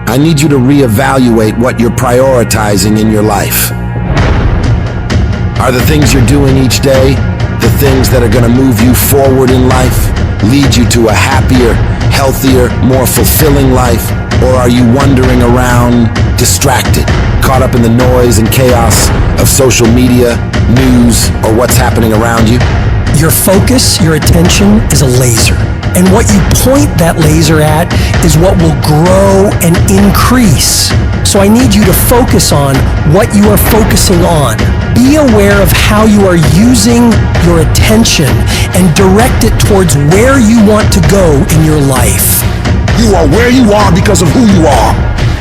I need you to reevaluate what you're prioritizing in your life. Are the things you're doing each day the things that are going to move you forward in life, lead you to a happier, healthier, more fulfilling life? Or are you wandering around, distracted, caught up in the noise and chaos of social media, news, or what's happening around you? Your focus, your attention is a laser. And what you point that laser at is what will grow and increase. So I need you to focus on what you are focusing on. Be aware of how you are using your attention and direct it towards where you want to go in your life. You are where you are because of who you are.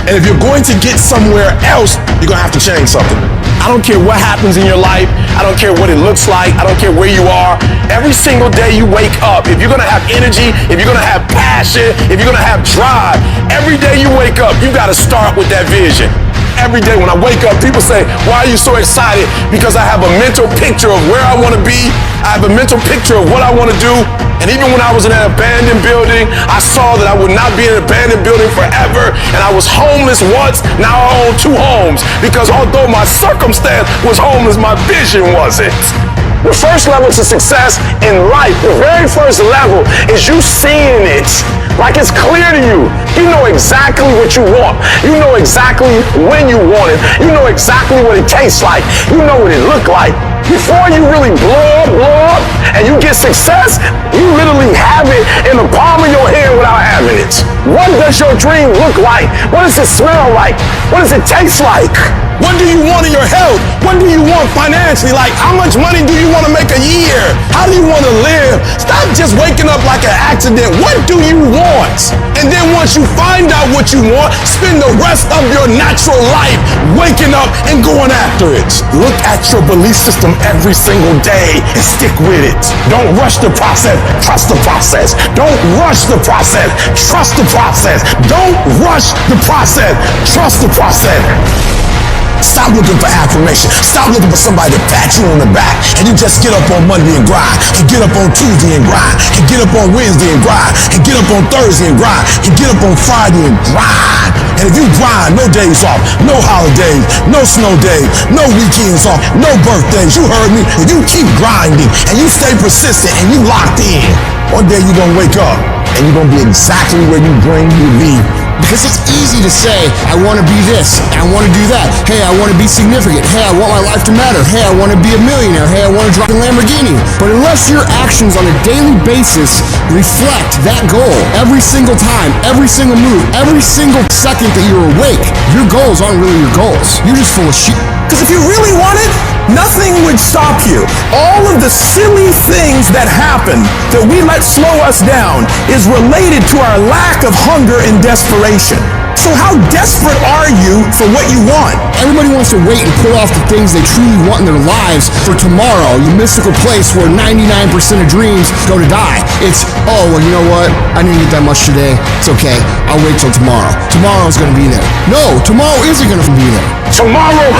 And if you're going to get somewhere else, you're going to have to change something. I don't care what happens in your life. I don't care what it looks like. I don't care where you are. Every single day you wake up, if you're going to have energy, if you're going to have passion, if you're going to have drive, every day you wake up, you got to start with that vision. Every day when I wake up, people say, why are you so excited? Because I have a mental picture of where I want to be. I have a mental picture of what I want to do. And even when I was in an abandoned building, I saw that I would not be in an abandoned building forever. And I was homeless once, now I own 2 homes. Because although my circumstance was homeless, my vision wasn't. The first level to success in life, the very first level, is you seeing it like it's clear to you. You know exactly what you want. You know exactly when you want it. You know exactly what it tastes like. You know what it look like. Before you really blow up, and you get success, you literally have it in the palm of your hand without having it. What does your dream look like? What does it smell like? What does it taste like? What do you want in your health? What do you want financially? Like, how much money do you want to make a year? How do you want to live? Stop just waking up like an accident. What do you want? And then once you find out what you want, spend the rest of your natural life waking up and going after it. Look at your belief system every single day and stick with it. Don't rush the process. Trust the process. Don't rush the process. Trust the process. Don't rush the process. Trust the process. Stop looking for affirmation. Stop looking for somebody to pat you on the back. And you just get up on Monday and grind. And get up on Tuesday and grind. And get up on Wednesday and grind. And get up on Thursday and grind. And get up on Friday and grind. And if you grind, no days off, no holidays, no snow days, no weekends off, no birthdays. You heard me. If you keep grinding and you stay persistent and you locked in, one day you're going to wake up and you're going to be exactly where you dream you to be. Because it's easy to say, I want to be this, I want to do that. Hey, I want to be significant. Hey, I want my life to matter. Hey, I want to be a millionaire. Hey, I want to drive a Lamborghini. But unless your actions on a daily basis reflect that goal every single time, every single move, every single second that you're awake, your goals aren't really your goals. You're just full of shit. Because if you really want it, nothing would stop you. All of the silly things that happen that we let slow us down is related to our lack of hunger and desperation. So how desperate are you for what you want? Everybody wants to wait and put off the things they truly want in their lives for tomorrow, the mystical place where 99% of dreams go to die. It's, oh, well, you know what? I didn't eat that much today. It's okay. I'll wait till tomorrow. Tomorrow's going to be there. No, tomorrow isn't going to be there. Tomorrow.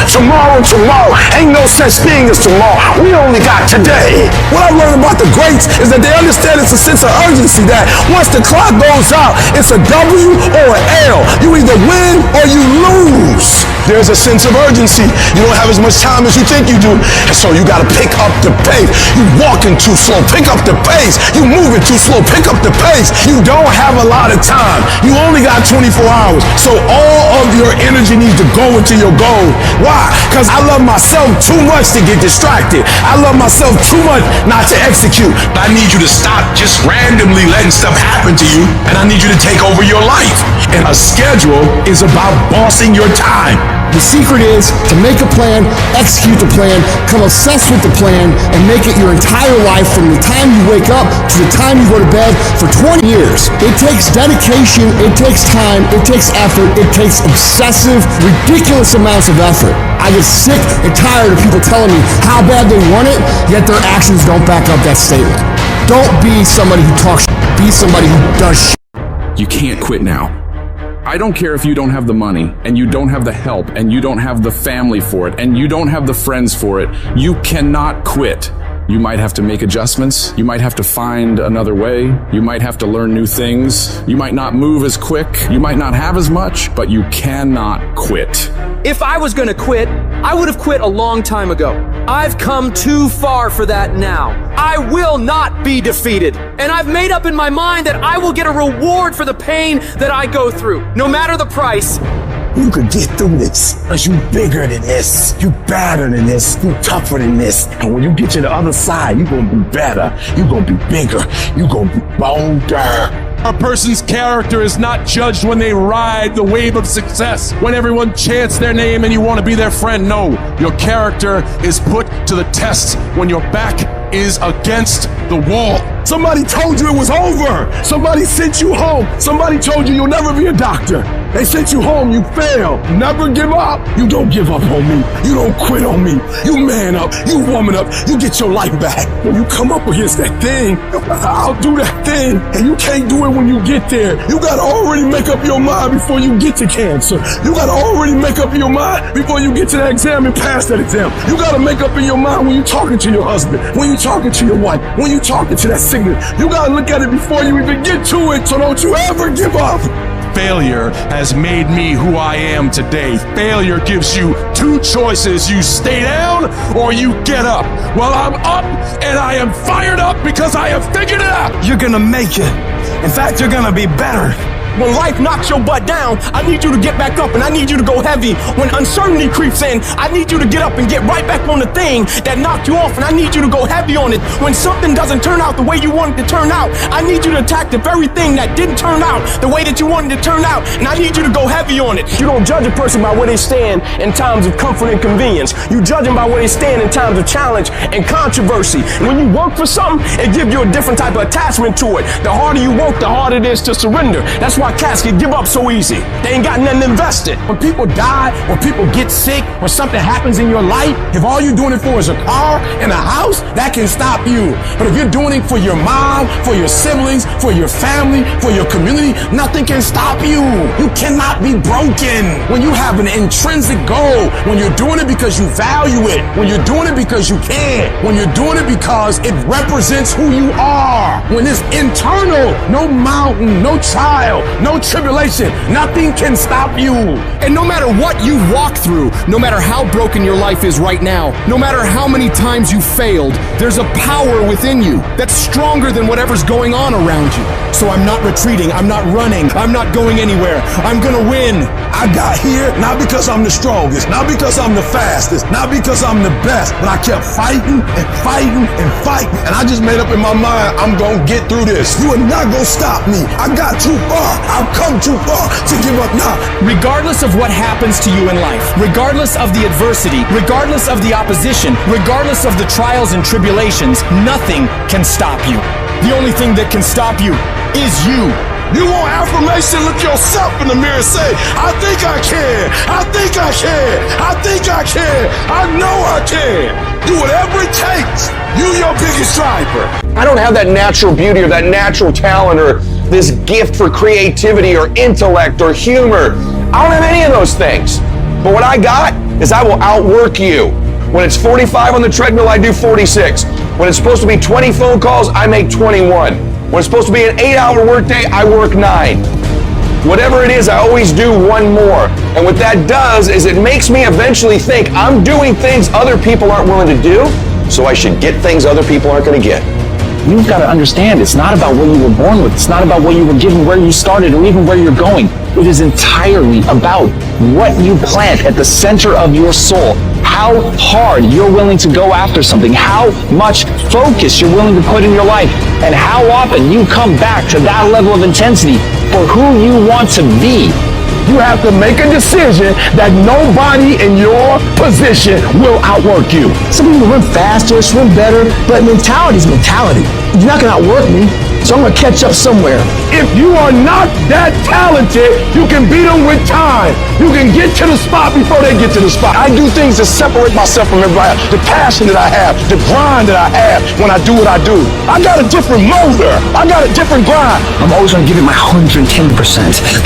Ain't no such thing as tomorrow. We only got today. What I learned about the greats is that they understand it's a sense of urgency that once the clock goes out, it's a W or an L. You either win or you lose. There's a sense of urgency. You don't have as much time as you think you do. And so you got to pick up the pace. You walking too slow. Pick up the pace. You moving too slow. Pick up the pace. You don't have a lot of time. You only got 24 hours. So all of your energy needs to go into your goal. Why? Because I love myself too much to get distracted. I love myself too much not to execute. I need you to stop just randomly letting stuff happen to you. And I need you to take over your life. And a schedule is about bossing your time. The secret is to make a plan, execute the plan, come obsessed with the plan, and make it your entire life from the time you wake up to the time you go to bed for 20 years. It takes dedication, it takes time, it takes effort, it takes obsessive, ridiculous amounts of effort. I get sick and tired of people telling me how bad they want it, yet their actions don't back up that statement. Don't be somebody who talks shit, be somebody who does shit. You can't quit now. I don't care if you don't have the money, and you don't have the help, and you don't have the family for it, and you don't have the friends for it. You cannot quit. You might have to make adjustments. You might have to find another way. You might have to learn new things. You might not move as quick. You might not have as much, but you cannot quit. If I was gonna quit, I would have quit a long time ago. I've come too far for that now. I will not be defeated. And I've made up in my mind that I will get a reward for the pain that I go through, no matter the price. You could get through this, because you bigger than this, you better than this, you tougher than this. And when you get to the other side, you're gonna be better, you're gonna be bigger, you're gonna be bolder. A person's character is not judged when they ride the wave of success, when everyone chants their name and you want to be their friend. No, your character is put to the test when your back is against the wall. Somebody told you it was over. Somebody sent you home. Somebody told you you'll never be a doctor. They sent you home, you failed. Never give up. You don't give up on me. You don't quit on me. You man up. You woman up. You get your life back. When you come up against that thing, I'll do that thing. And you can't do it when you get there. You gotta already make up your mind before you get to cancer. You gotta already make up your mind before you get to that exam and pass that exam. You gotta make up in your mind when you're talking to your husband, when you're talking to your wife, when you're talking to that sickness. You gotta look at it before you even get to it, so don't you ever give up. Failure has made me who I am today. Failure gives you two choices. You stay down or you get up. Well, I'm up and I am fired up because I have figured it out. You're gonna make it. In fact, you're gonna be better. When life knocks your butt down, I need you to get back up and I need you to go heavy. When uncertainty creeps in, I need you to get up and get right back on the thing that knocked you off, and I need you to go heavy on it. When something doesn't turn out the way you want it to turn out, I need you to attack the very thing that didn't turn out the way that you wanted it to turn out, and I need you to go heavy on it. You don't judge a person by where they stand in times of comfort and convenience. You judge them by where they stand in times of challenge and controversy. When you work for something, it gives you a different type of attachment to it. The harder you work, the harder it is to surrender. That's why cats can give up so easy. They ain't got nothing invested. When people die, when people get sick, when something happens in your life, if all you're doing it for is a car and a house, that can stop you. But if you're doing it for your mom, for your siblings, for your family, for your community, nothing can stop you. You cannot be broken. When you have an intrinsic goal, when you're doing it because you value it, when you're doing it because you can, when you're doing it because it represents who you are, when it's internal, no mountain, no trial, no tribulation, nothing can stop you. And no matter what you've walked through, no matter how broken your life is right now, no matter how many times you failed, there's a power within you that's stronger than whatever's going on around you. So I'm not retreating, I'm not running, I'm not going anywhere. I'm gonna win. I got here not because I'm the strongest, not because I'm the fastest, not because I'm the best, but I kept fighting and fighting and fighting. And I just made up in my mind, I'm gonna get through this. You are not gonna stop me. I got too far. I've come too far to give up now. Regardless of what happens to you in life, regardless of the adversity, regardless of the opposition, regardless of the trials and tribulations, nothing can stop you. The only thing that can stop you is you. You want affirmation? Look yourself in the mirror and say, I think I can. I think I can. I think I can. I know I can. Do whatever it takes. You your biggest driver. I don't have that natural beauty or that natural talent or this gift for creativity or intellect or humor. I don't have any of those things. But what I got is I will outwork you. When it's 45 on the treadmill, I do 46. When it's supposed to be 20 phone calls, I make 21. When it's supposed to be an 8-hour workday, I work 9. Whatever it is, I always do one more. And what that does is it makes me eventually think I'm doing things other people aren't willing to do, so I should get things other people aren't going to get. You've got to understand, it's not about what you were born with. It's not about what you were given, where you started, or even where you're going. It is entirely about what you plant at the center of your soul. How hard you're willing to go after something, how much focus you're willing to put in your life, and how often you come back to that level of intensity for who you want to be. You have to make a decision that nobody in your position will outwork you. Some people run faster, swim better, but mentality is mentality. You're not gonna outwork me. So I'm gonna catch up somewhere. If you are not that talented, you can beat them with time. You can get to the spot before they get to the spot. I do things to separate myself from everybody else. The passion that I have, the grind that I have when I do what I do. I got a different motor. I got a different grind. I'm always going to give it my 110%.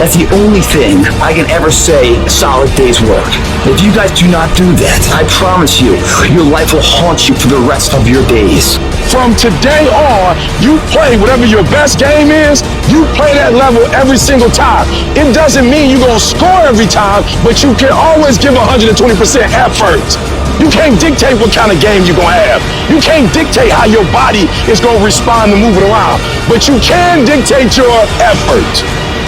That's the only thing I can ever say a solid day's work. If you guys do not do that, I promise you, your life will haunt you for the rest of your days. From today on, you play whatever your best game is, you play that level every single time. It doesn't mean you're going to score every time, but you can always give 120% effort. You can't dictate what kind of game you're going to have. You can't dictate how your body is going to respond to moving around, but you can dictate your effort.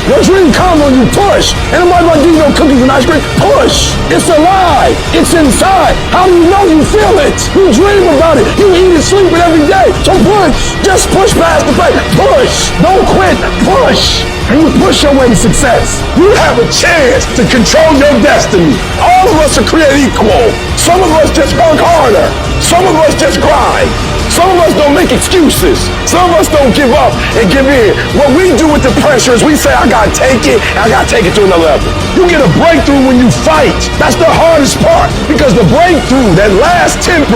Your dream comes when you push. Ain't nobody gonna give you no cookies and ice cream. Push. It's alive. It's inside. How do you know you feel it? You dream about it. You eat and sleep it every day. So push. Just push past the pain. Push. Don't quit. Push. And you push your way to success. You have a chance to control your destiny. All of us are created equal. Some of us just work harder. Some of us just grind. Some of us don't make excuses. Some of us don't give up and give in. What we do with the pressure is we say, I gotta take it, and I gotta take it to another level. You get a breakthrough when you fight. That's the hardest part, because the breakthrough, that last 10%,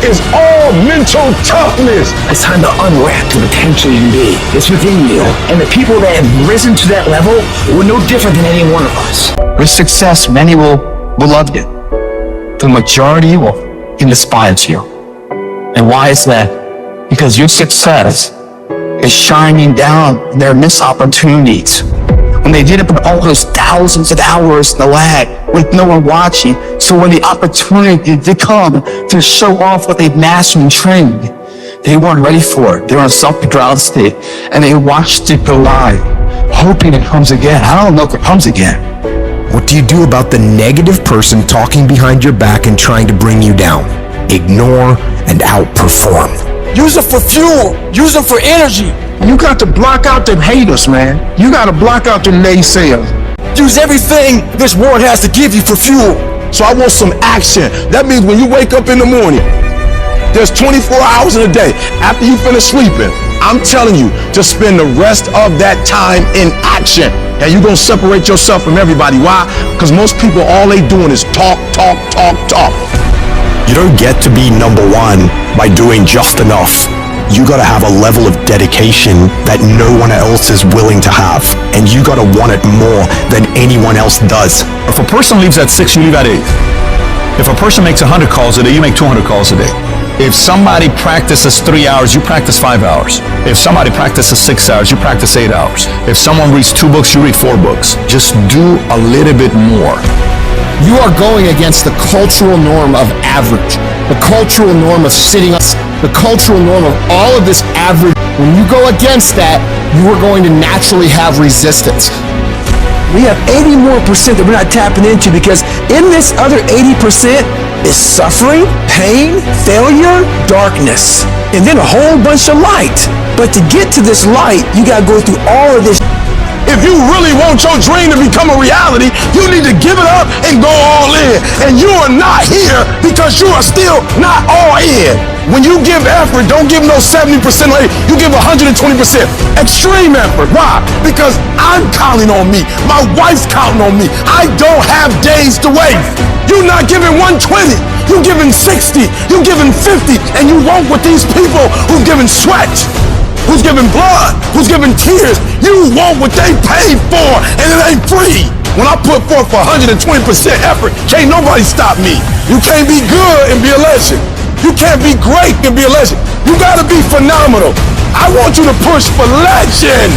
is all mental toughness. It's time to unwrap the potential you can be. It's within you. And the people that have risen to that level were no different than any one of us. With success, many will love you. The majority will despise you. And why is that? Because your success is shining down their missed opportunities. When they did it for all those thousands of hours in the lab with no one watching. So when the opportunity did come to show off what they've mastered and trained, they weren't ready for it. They were in self-control state, and they watched it go live, hoping it comes again. I don't know if it comes again. What do you do about the negative person talking behind your back and trying to bring you down? Ignore and outperform. Use it for fuel. Use it for energy. You got to block out them haters, man. You got to block out them naysayers. Use everything this world has to give you for fuel. So I want some action. That means when you wake up in the morning, there's 24 hours in a day. After you finish sleeping, I'm telling you to spend the rest of that time in action. And you're going to separate yourself from everybody. Why? Because most people, all they doing is talk, talk, talk, talk. You don't get to be number one by doing just enough. You gotta have a level of dedication that no one else is willing to have. And you gotta want it more than anyone else does. If a person leaves at 6, you leave at 8. If a person makes 100 calls a day, you make 200 calls a day. If somebody practices 3 hours, you practice 5 hours. If somebody practices 6 hours, you practice 8 hours. If someone reads 2 books, you read 4 books. Just do a little bit more. You are going against the cultural norm of average, the cultural norm of sitting up, the cultural norm of all of this average. When you go against that, you are going to naturally have resistance. We have 80% more that we're not tapping into, because in this other 80% is suffering, pain, failure, darkness, and then a whole bunch of light. But to get to this light, you gotta go through all of this. If you really want your dream to become a reality, you need to give it up and go all in. And you are not here because you are still not all in. When you give effort, don't give no 70% later. You give 120%. Extreme effort. Why? Because I'm counting on me. My wife's counting on me. I don't have days to waste. You're not giving 120. You're giving 60. You're giving 50. And you won't with these people who've given sweat, who's giving blood, who's giving tears. You want what they paid for, and it ain't free. When I put forth 120% effort, can't nobody stop me. You can't be good and be a legend. You can't be great and be a legend. You gotta be phenomenal. I want you to push for legend.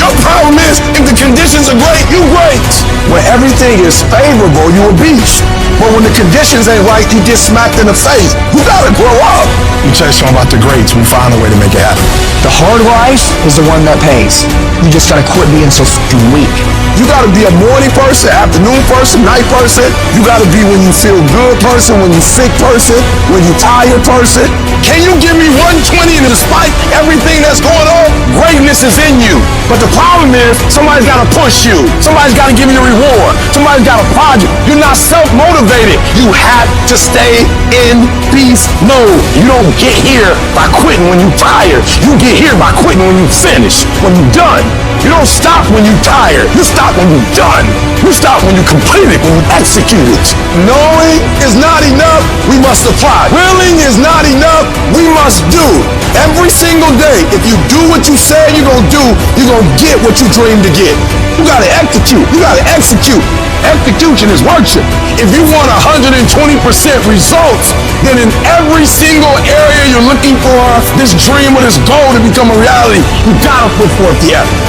Your problem is, if the conditions are great, you great. When everything is favorable, you a beast. But when the conditions ain't right, you get smacked in the face. You gotta grow up. You tell someone about the greats, we find a way to make it happen. The hard life is the one that pays. You just gotta quit being so fucking weak. You gotta be a morning person, afternoon person, night person. You gotta be when you feel good person, when you sick person, when you tired person. Can you give me 120 and despite everything that's going on, greatness is in you. But the problem is, somebody's gotta push you. Somebody's gotta give you a reward. Somebody's gotta prod you. You're not self-motivated. motivated. You have to stay in beast mode. You don't get here by quitting when you're tired. You get here by quitting when you finish, when you're done. You don't stop when you're tired. You stop when you're done. You stop when you complete it, when you execute it. Knowing is not enough. We must apply. Willing is not enough. We must do. Every single day, if you do what you say you're going to do, you're going to get what you dream to get. You got to execute. You got to execute. Execution is worship. If you want 120% results, then in every single area you're looking for this dream or this goal to become a reality, you gotta put forth the effort.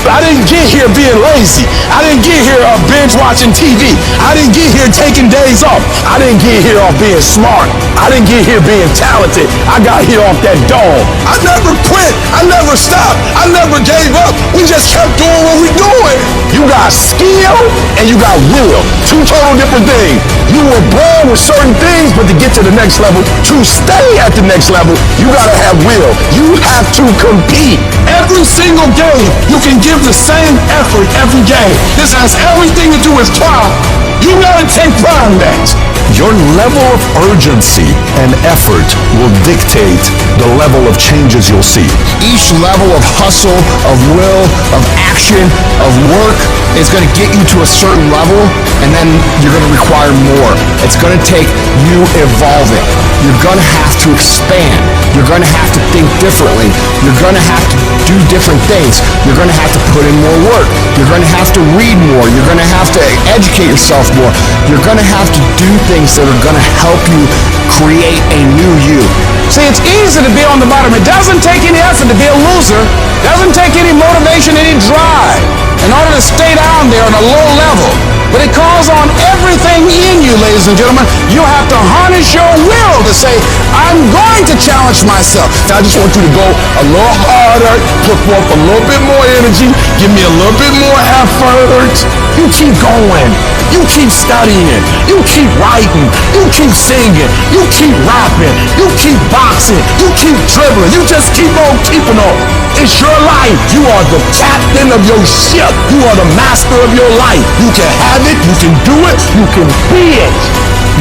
I didn't get here being lazy. I didn't get here binge watching TV. I didn't get here taking days off. I didn't get here off being smart. I didn't get here being talented. I got here off that dog. I never quit. I never stopped. I never gave up. We just kept doing what we doing. You got skill and you got will. Two total different things. You were born with certain things, but to get to the next level, to stay at the next level, you gotta have will. You have to compete. Every single game, you can give the same effort every game. This has everything to do with pride. You gotta take pride in that. Your level of urgency and effort will dictate the level of changes you'll see. Each level of hustle, of will, of action, of work is going to get you to a certain level, and then you're going to require more. It's going to take you evolving. You're going to have to expand. You're going to have to think differently. You're going to have to do different things. You're going to have to put in more work. You're going to have to read more. You're going to have to educate yourself more. You're going to have to do things that are going to help you create a new you. See, it's easy to be on the bottom. It doesn't take any effort to be a loser. It doesn't take any motivation, any drive in order to stay down there on a low level. But it calls on everything in you, ladies and gentlemen. You have to harness your will to say, I'm going to challenge myself. I just want you to go a little harder, put forth a little bit more energy, give me a little bit more effort. You keep going. You keep studying. You keep writing. You keep singing. You keep rapping. You keep boxing. You keep dribbling. You just keep on keeping on. It's your life. You are the captain of your ship. You are the master of your life. You can have it. You can do it. You can be it.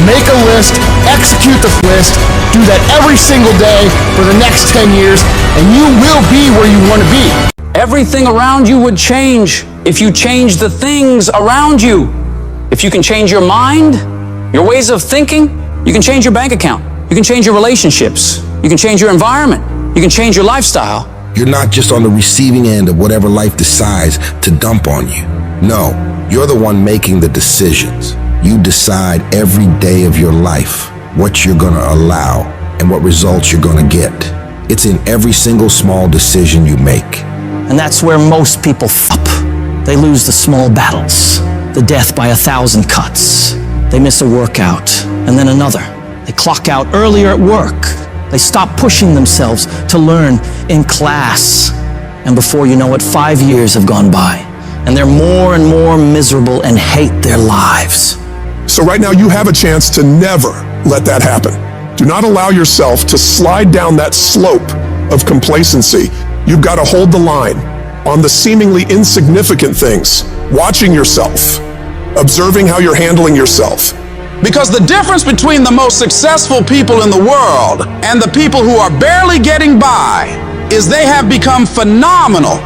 Make a list, execute the list, do that every single day for the next 10 years, and you will be where you want to be. Everything around you would change if you change the things around you. If you can change your mind, your ways of thinking, you can change your bank account. You can change your relationships. You can change your environment. You can change your lifestyle. You're not just on the receiving end of whatever life decides to dump on you. No, you're the one making the decisions. You decide every day of your life what you're going to allow and what results you're going to get. It's in every single small decision you make. And that's where most people up. They lose the small battles, the death by 1,000 cuts. They miss a workout and then another. They clock out earlier at work. They stop pushing themselves to learn in class. And before you know it, 5 years have gone by, and they're more and more miserable and hate their lives. So right now you have a chance to never let that happen. Do not allow yourself to slide down that slope of complacency. You've got to hold the line on the seemingly insignificant things, watching yourself, observing how you're handling yourself. Because the difference between the most successful people in the world and the people who are barely getting by is they have become phenomenal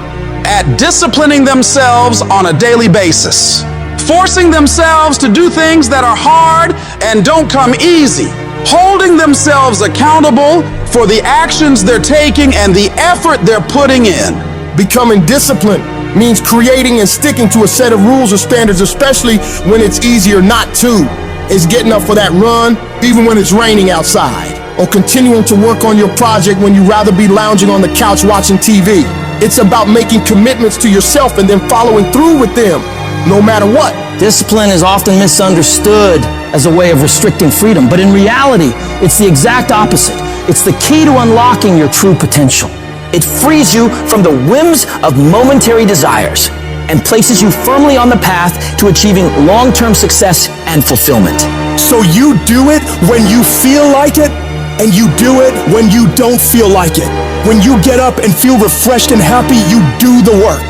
at disciplining themselves on a daily basis, forcing themselves to do things that are hard and don't come easy, holding themselves accountable for the actions they're taking and the effort they're putting in. Becoming disciplined means creating and sticking to a set of rules or standards, especially when it's easier not to. It's getting up for that run, even when it's raining outside, or continuing to work on your project when you'd rather be lounging on the couch watching TV. It's about making commitments to yourself and then following through with them, no matter what. Discipline is often misunderstood as a way of restricting freedom, but in reality, it's the exact opposite. It's the key to unlocking your true potential. It frees you from the whims of momentary desires and places you firmly on the path to achieving long-term success and fulfillment. So you do it when you feel like it, and you do it when you don't feel like it. When you get up and feel refreshed and happy, you do the work.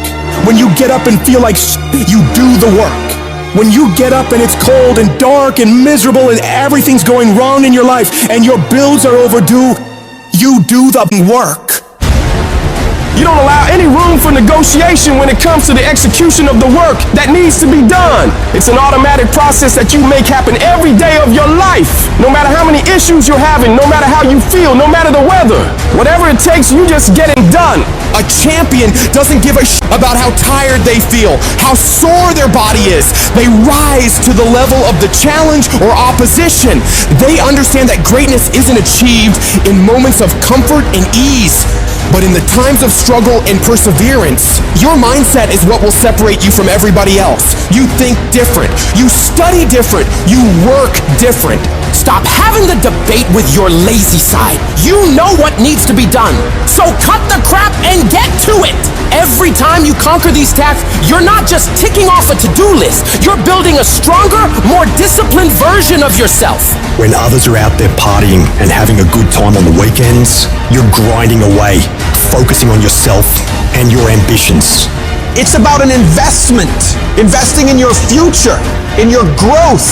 When you get up and feel like you do the work. When you get up and it's cold and dark and miserable and everything's going wrong in your life and your bills are overdue, you do the work. You don't allow any room for negotiation when it comes to the execution of the work that needs to be done. It's an automatic process that you make happen every day of your life. No matter how many issues you're having, no matter how you feel, no matter the weather. Whatever it takes, you just get it done. A champion doesn't give a about how tired they feel, how sore their body is. They rise to the level of the challenge or opposition. They understand that greatness isn't achieved in moments of comfort and ease, but in the times of struggle and perseverance. Your mindset is what will separate you from everybody else. You think different. You study different. You work different. Stop having the debate with your lazy side. You know what needs to be done. So cut the crap and get to it. Every time you conquer these tasks, you're not just ticking off a to-do list. You're building a stronger, more disciplined version of yourself. When others are out there partying and having a good time on the weekends, you're grinding away, focusing on yourself and your ambitions. It's about an investment. Investing in your future, in your growth,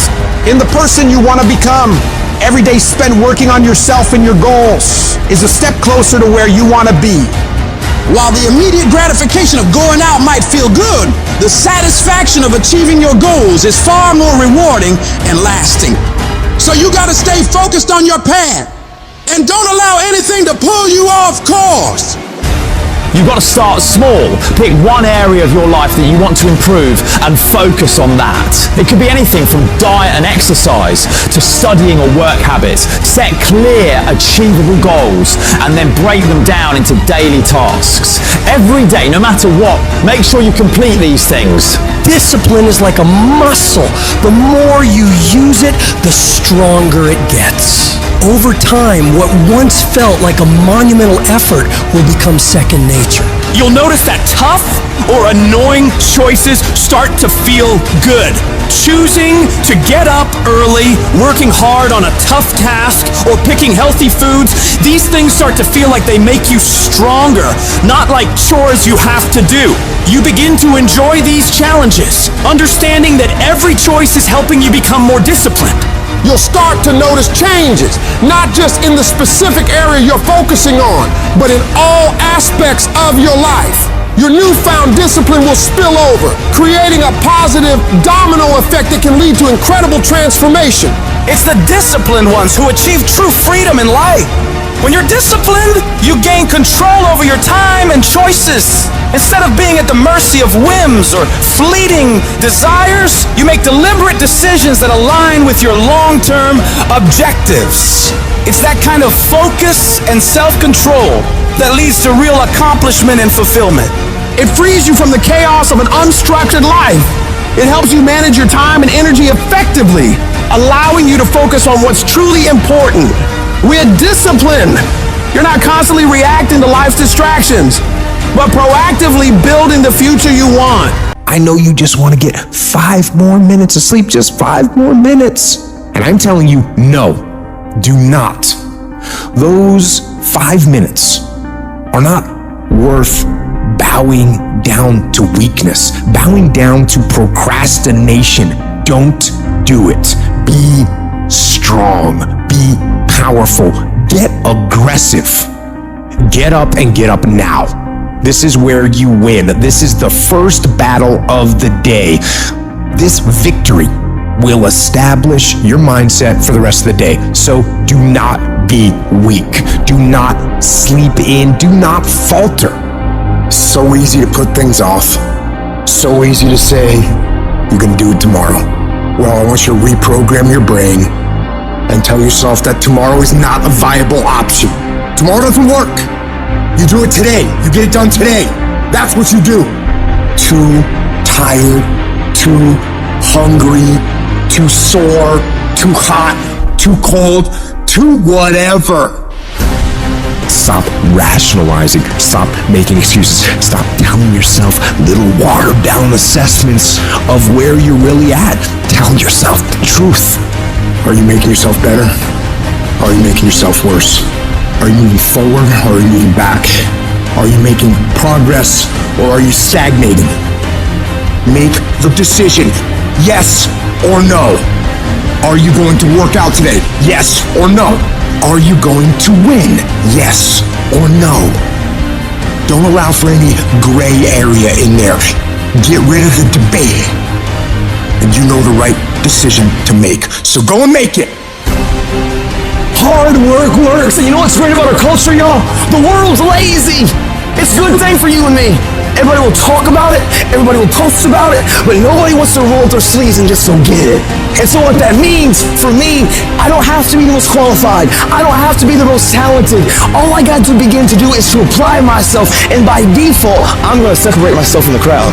in the person you want to become. Every day spent working on yourself and your goals is a step closer to where you want to be. While the immediate gratification of going out might feel good, the satisfaction of achieving your goals is far more rewarding and lasting. So you got to stay focused on your path and don't allow anything to pull you off course. You've got to start small. Pick one area of your life that you want to improve and focus on that. It could be anything from diet and exercise to studying or work habits. Set clear, achievable goals and then break them down into daily tasks. Every day, no matter what, make sure you complete these things. Discipline is like a muscle. The more you use it, the stronger it gets. Over time, what once felt like a monumental effort will become second nature. You'll notice that tough or annoying choices start to feel good. Choosing to get up early, working hard on a tough task, or picking healthy foods, these things start to feel like they make you stronger, not like chores you have to do. You begin to enjoy these challenges, understanding that every choice is helping you become more disciplined. You'll start to notice changes, not just in the specific area you're focusing on, but in all aspects of your life. Your newfound discipline will spill over, creating a positive domino effect that can lead to incredible transformation. It's the disciplined ones who achieve true freedom in life. When you're disciplined, you gain control over your time and choices. Instead of being at the mercy of whims or fleeting desires, you make deliberate decisions that align with your long-term objectives. It's that kind of focus and self-control that leads to real accomplishment and fulfillment. It frees you from the chaos of an unstructured life. It helps you manage your time and energy effectively, allowing you to focus on what's truly important. With discipline, you're not constantly reacting to life's distractions, but proactively building the future you want. I know you just want to get 5 more minutes of sleep, just 5 more minutes. And I'm telling you, no, do not. Those 5 minutes are not worth bowing down to weakness, bowing down to procrastination. Don't do it. Be strong. Be powerful. Get aggressive. Get up and get up now. This is where you win. This is the first battle of the day. This victory will establish your mindset for the rest of the day. So do not be weak. Do not sleep in. Do not falter. So easy to put things off. So easy to say, you're gonna do it tomorrow. Well, I want you to reprogram your brain and tell yourself that tomorrow is not a viable option. Tomorrow doesn't work. You do it today. You get it done today. That's what you do. Too tired, too hungry, too sore, too hot, too cold, too whatever. Stop rationalizing. Stop making excuses. Stop telling yourself little watered down assessments of where you're really at. Tell yourself the truth. Are you making yourself better? Or are you making yourself worse? Are you moving forward or are you moving back? Are you making progress or are you stagnating? Make the decision, yes or no. Are you going to work out today? Yes or no. Are you going to win? Yes or no. Don't allow for any gray area in there. Get rid of the debate. And you know the right decision to make. So go and make it. Hard work works. And you know what's great about our culture, y'all? The world's lazy. It's a good thing for you and me. Everybody will talk about it, everybody will post about it, but nobody wants to roll up their sleeves and just go get it. And so what that means, for me, I don't have to be the most qualified. I don't have to be the most talented. All I got to begin to do is to apply myself, and by default, I'm going to separate myself from the crowd.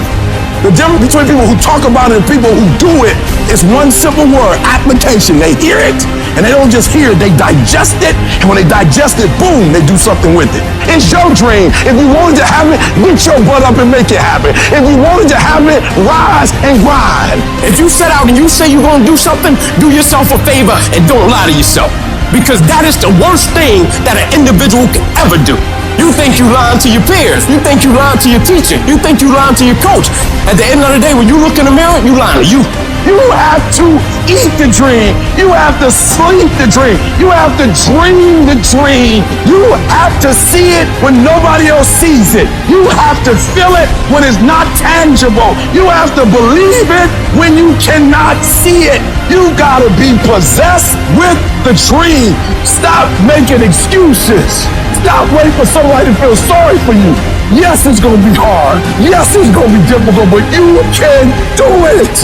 The difference between people who talk about it and people who do it is one simple word, application. They hear it, and they don't just hear it, they digest it, and when they digest it, boom, they do something with it. It's your dream. If you wanted to have it, get your butt up and make it happen. If you wanted to have it, rise and grind. If you set out and you say you're going to do something, do yourself a favor and don't lie to yourself. Because that is the worst thing that an individual can ever do. You think you lying to your peers. You think you lying to your teacher. You think you lying to your coach. At the end of the day, when you look in the mirror, you lying to you. You have to eat the dream. You have to sleep the dream. You have to dream the dream. You have to see it when nobody else sees it. You have to feel it when it's not tangible. You have to believe it when you cannot see it. You gotta be possessed with the dream. Stop making excuses. Stop waiting for somebody to feel sorry for you. Yes, it's gonna be hard. Yes, it's gonna be difficult, but you can do it.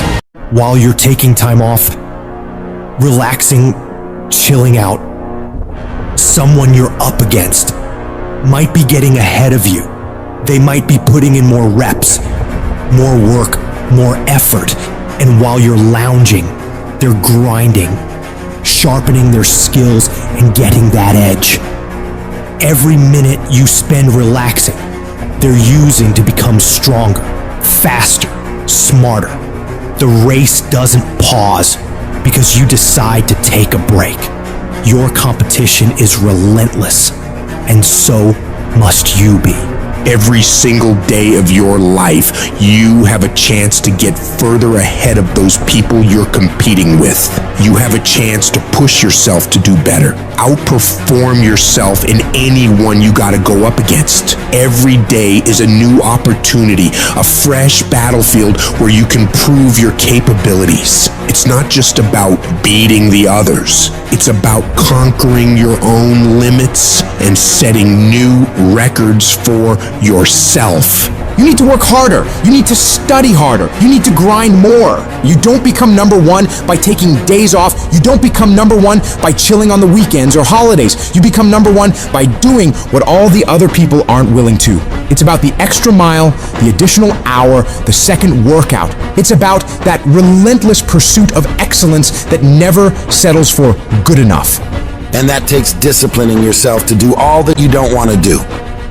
While you're taking time off, relaxing, chilling out, someone you're up against might be getting ahead of you. They might be putting in more reps, more work, more effort. And while you're lounging, they're grinding, sharpening their skills and getting that edge. Every minute you spend relaxing, they're using to become stronger, faster, smarter. The race doesn't pause because you decide to take a break. Your competition is relentless, and so must you be. Every single day of your life, you have a chance to get further ahead of those people you're competing with. You have a chance to push yourself to do better. Outperform yourself in anyone you gotta go up against. Every day is a new opportunity, a fresh battlefield where you can prove your capabilities. It's not just about beating the others. It's about conquering your own limits and setting new records for yourself. You need to work harder. You need to study harder. You need to grind more. You don't become number one by taking days off. You don't become number one by chilling on the weekends or holidays. You become number one by doing what all the other people aren't willing to. It's about the extra mile, the additional hour, the second workout. It's about that relentless pursuit of excellence that never settles for good enough. And that takes disciplining yourself to do all that you don't want to do,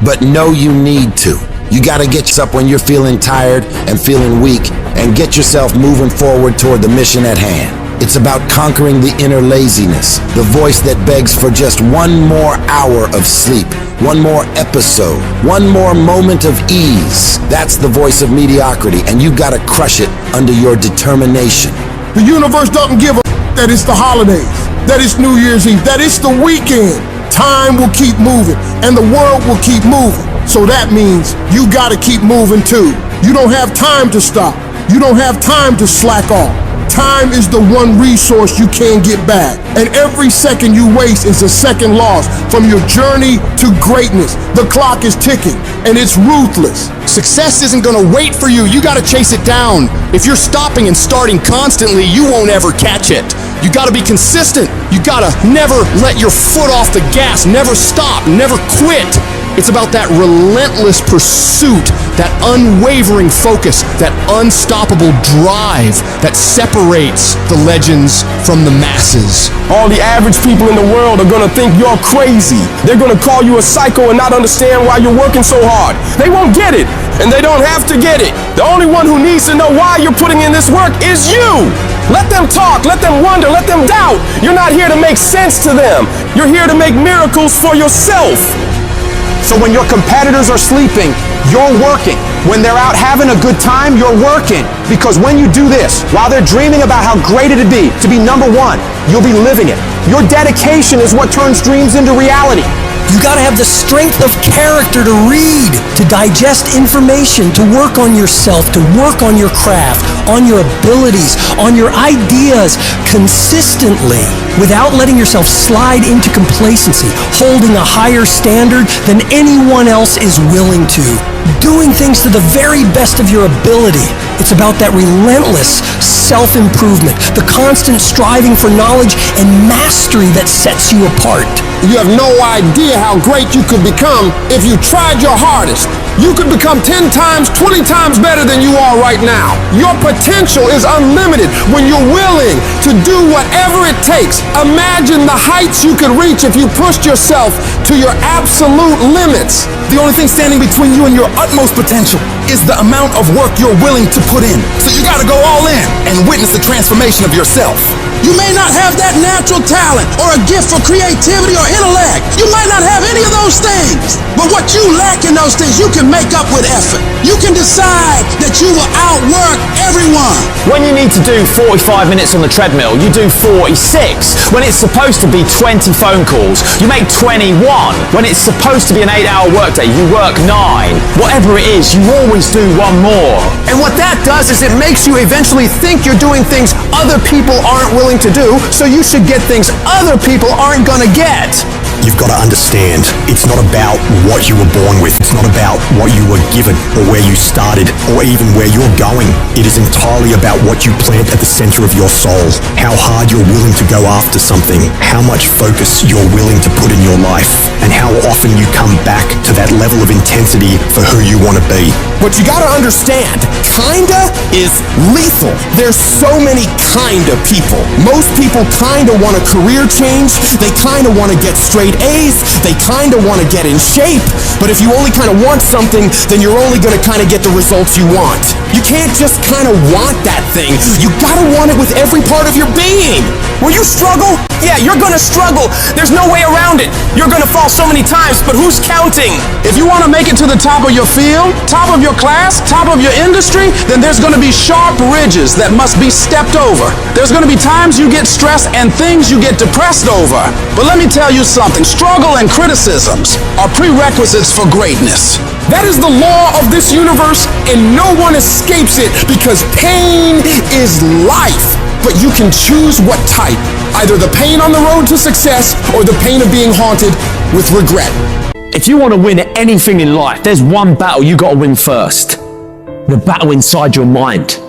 but know you need to. You gotta get yourself up when you're feeling tired and feeling weak and get yourself moving forward toward the mission at hand. It's about conquering the inner laziness, the voice that begs for just one more hour of sleep, one more episode, one more moment of ease. That's the voice of mediocrity, and you gotta crush it under your determination. The universe doesn't give a that it's the holidays, that it's New Year's Eve, that it's the weekend. Time will keep moving, and the world will keep moving. So that means you gotta keep moving too. You don't have time to stop. You don't have time to slack off. Time is the one resource you can't get back. And every second you waste is a second lost from your journey to greatness. The clock is ticking, and it's ruthless. Success isn't gonna wait for you. You gotta chase it down. If you're stopping and starting constantly, you won't ever catch it. You gotta be consistent. You gotta never let your foot off the gas. Never stop, never quit. It's about that relentless pursuit, that unwavering focus, that unstoppable drive that separates the legends from the masses. All the average people in the world are gonna think you're crazy. They're gonna call you a psycho and not understand why you're working so hard. They won't get it, and they don't have to get it. The only one who needs to know why you're putting in this work is you. Let them talk, let them wonder, let them doubt. You're not here to make sense to them. You're here to make miracles for yourself. So when your competitors are sleeping, you're working. When they're out having a good time, you're working. Because when you do this, while they're dreaming about how great it'd be to be number one, you'll be living it. Your dedication is what turns dreams into reality. You gotta have the strength of character to read, to digest information, to work on yourself, to work on your craft, on your abilities, on your ideas consistently, without letting yourself slide into complacency, holding a higher standard than anyone else is willing to, doing things to the very best of your ability. It's about that relentless self-improvement, the constant striving for knowledge and mastery that sets you apart. You have no idea how great you could become if you tried your hardest. You could become 10 times, 20 times better than you are right now. Your potential is unlimited when you're willing to do whatever it takes. Imagine the heights you could reach if you pushed yourself to your absolute limits. The only thing standing between you and your utmost potential is the amount of work you're willing to put in. So you gotta go all in and witness the transformation of yourself. You may not have that natural talent or a gift for creativity or intellect. You might not have any of those things. But what you lack in those things, you can make up with effort. You can decide that you will outwork everyone. When you need to do 45 minutes on the treadmill, you do 46. When it's supposed to be 20 phone calls, you make 21. When it's supposed to be an 8-hour workday, you work 9. Whatever it is, you always do one more. And what that does is it makes you eventually think you're doing things other people aren't willing to do, so you should get things other people aren't gonna get. You've got to understand, it's not about what you were born with. It's not about what you were given or where you started or even where you're going. It is entirely about what you plant at the center of your soul, how hard you're willing to go after something, how much focus you're willing to put in your life, and how often you come back to that level of intensity for who you want to be. But you gotta understand, kinda is lethal. There's so many kinda people. Most people kinda want a career change, they kinda want to get straight A's, they kinda want to get in shape, but if you only kinda want something, then you're only gonna kinda get the results you want. You can't just kinda want that thing, you gotta want it with every part of your being. Will you struggle? Yeah, you're gonna struggle. There's no way around it. You're gonna fall so many times, but who's counting? If you want to make it to the top of your field, top of your class, top of your industry, then there's going to be sharp ridges that must be stepped over. There's going to be times you get stressed and things you get depressed over. But let me tell you something, struggle and criticisms are prerequisites for greatness. That is the law of this universe, and no one escapes it because pain is life. But you can choose what type, either the pain on the road to success or the pain of being haunted with regret. If you want to win at anything in life, there's one battle you got to win first. The battle inside your mind.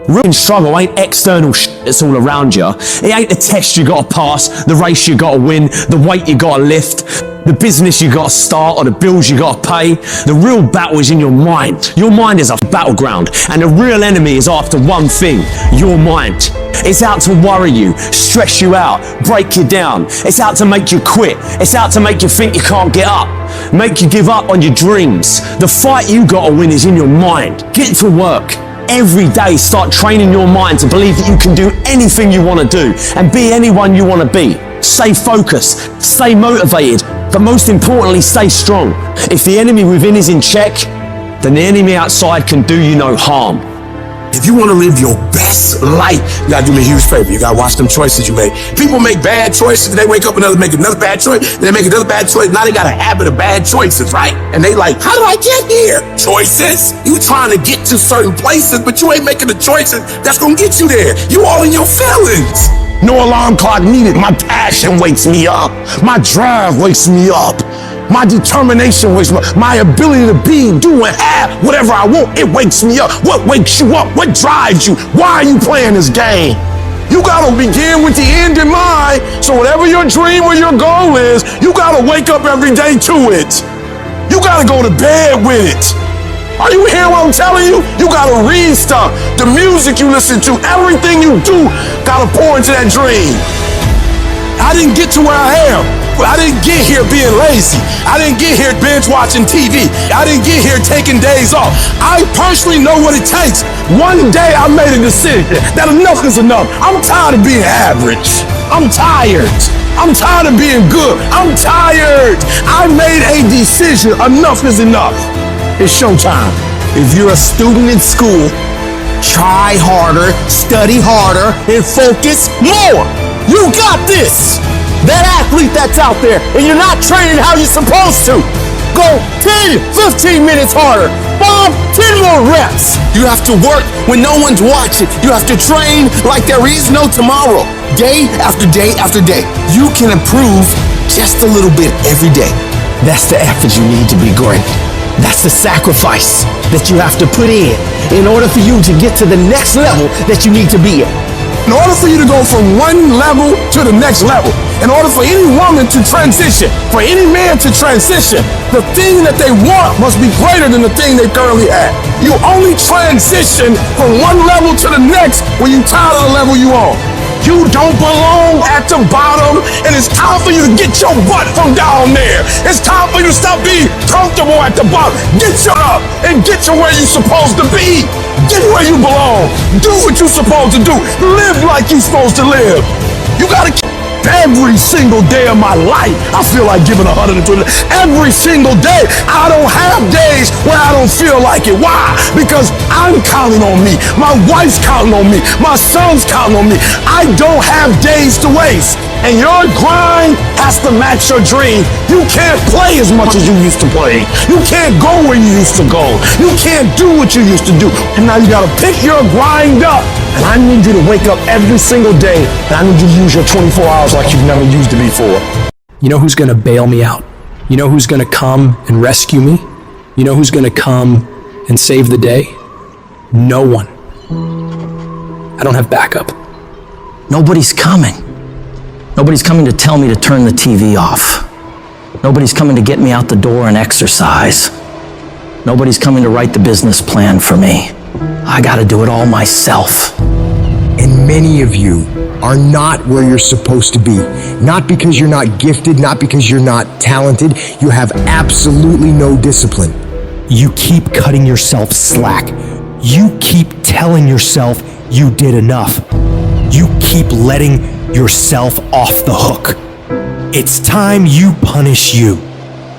Real struggle ain't external shit that's all around you. It ain't the test you got to pass, the race you got to win, the weight you got to lift, the business you got to start, or the bills you got to pay. The real battle is in your mind. Your mind is a battleground, and the real enemy is after one thing, your mind. It's out to worry you, stress you out, break you down. It's out to make you quit. It's out to make you think you can't get up, make you give up on your dreams. The fight you got to win is in your mind. Get to work. Every day start training your mind to believe that you can do anything you want to do and be anyone you want to be. Stay focused, stay motivated, but most importantly, stay strong. If the enemy within is in check, then the enemy outside can do you no harm. If you want to live your best life, you gotta do me a huge favor. You gotta watch them choices you make. People make bad choices, they wake up and make another bad choice, then they make another bad choice. Now they got a habit of bad choices, right? And they like, how did I get here? Choices. You trying to get to certain places, but you ain't making the choices that's gonna get you there. You all in your feelings. No alarm clock needed. My passion wakes me up. My drive wakes me up. My determination wakes me up. My ability to be, do, and have whatever I want, it wakes me up. What wakes you up? What drives you? Why are you playing this game? You gotta begin with the end in mind. So whatever your dream or your goal is, you gotta wake up every day to it. You gotta go to bed with it. Are you hearing what I'm telling you? You gotta read stuff. The music you listen to, everything you do, gotta pour into that dream. I didn't get to where I am. I didn't get here being lazy. I didn't get here binge watching TV. I didn't get here taking days off. I personally know what it takes. One day I made a decision that enough is enough. I'm tired of being average. I'm tired. I'm tired of being good. I'm tired. I made a decision. Enough is enough. It's showtime. If you're a student in school, try harder, study harder, and focus more. You got this. That athlete that's out there, and you're not training how you're supposed to. Go 10, 15 minutes harder. Bob, 10 more reps. You have to work when no one's watching. You have to train like there is no tomorrow. Day after day after day. You can improve just a little bit every day. That's the effort you need to be great. That's the sacrifice that you have to put in order for you to get to the next level that you need to be in. In order for you to go from one level to the next level, in order for any woman to transition, for any man to transition, the thing that they want must be greater than the thing they currently have. You only transition from one level to the next when you're tired of the level you're on. You don't belong at the bottom, and it's time for you to get your butt from down there. It's time for you to stop being comfortable at the bottom. Get your up and get to where you're supposed to be. Get where you belong. Do what you're supposed to do. Live like you're supposed to live. You gotta keep every single day of my life. I feel like giving 120. Every single day. I don't have days where I don't feel like it. Why? Because I'm counting on me. My wife's counting on me. My son's counting on me. I don't have days to waste. And your grind has to match your dream. You can't play as much as you used to play. You can't go where you used to go. You can't do what you used to do. And now you gotta pick your grind up. And I need you to wake up every single day, and I need you to use your 24 hours like you've never used it before. You know who's going to bail me out? You know who's going to come and rescue me? You know who's going to come and save the day? No one. I don't have backup. Nobody's coming. Nobody's coming to tell me to turn the TV off. Nobody's coming to get me out the door and exercise. Nobody's coming to write the business plan for me. I gotta do it all myself. And many of you are not where you're supposed to be. Not because you're not gifted, not because you're not talented. You have absolutely no discipline. You keep cutting yourself slack. You keep telling yourself you did enough. You keep letting yourself off the hook. It's time you punish you.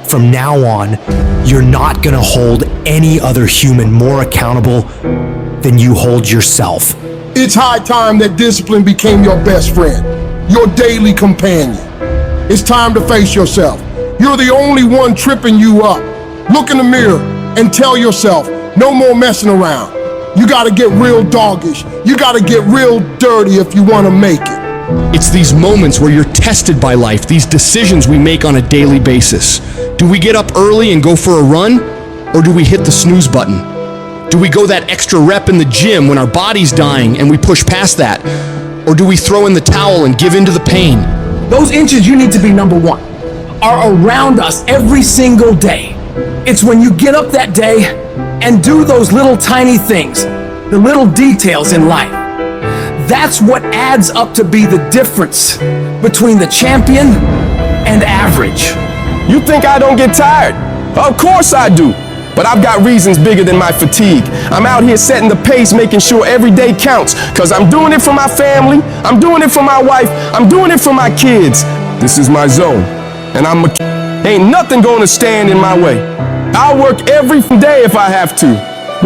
From now on, you're not gonna hold any other human more accountable than you hold yourself. It's high time that discipline became your best friend, your daily companion. It's time to face yourself. You're the only one tripping you up. Look in the mirror and tell yourself, no more messing around. You gotta get real doggish. You gotta get real dirty if you wanna make it. It's these moments where you're tested by life, these decisions we make on a daily basis. Do we get up early and go for a run? Or do we hit the snooze button? Do we go that extra rep in the gym when our body's dying and we push past that? Or do we throw in the towel and give in to the pain? Those inches you need to be number one are around us every single day. It's when you get up that day and do those little tiny things, the little details in life. That's what adds up to be the difference between the champion and average. You think I don't get tired? Of course I do. But I've got reasons bigger than my fatigue. I'm out here setting the pace, making sure every day counts. Cause I'm doing it for my family, I'm doing it for my wife, I'm doing it for my kids. This is my zone. And ain't nothing gonna stand in my way. I'll work every day if I have to.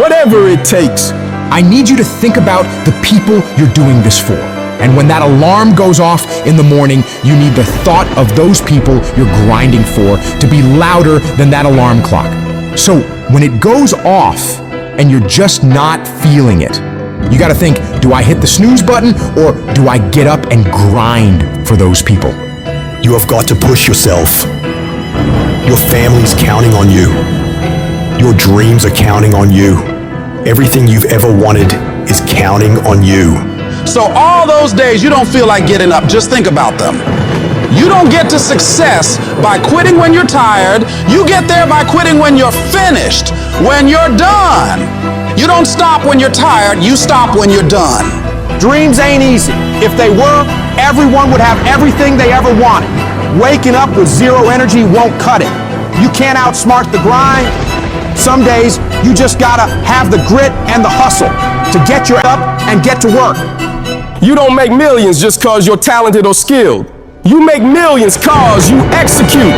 Whatever it takes. I need you to think about the people you're doing this for. And when that alarm goes off in the morning, you need the thought of those people you're grinding for to be louder than that alarm clock. So when it goes off and you're just not feeling it, you gotta think, do I hit the snooze button or do I get up and grind for those people? You have got to push yourself. Your family's counting on you. Your dreams are counting on you. Everything you've ever wanted is counting on you. So all those days you don't feel like getting up, just think about them. You don't get to success by quitting when you're tired. You get there by quitting when you're finished, when you're done. You don't stop when you're tired, you stop when you're done. Dreams ain't easy. If they were, everyone would have everything they ever wanted. Waking up with zero energy won't cut it. You can't outsmart the grind. Some days, you just gotta have the grit and the hustle to get your up and get to work. You don't make millions just cause you're talented or skilled. You make millions cause you execute.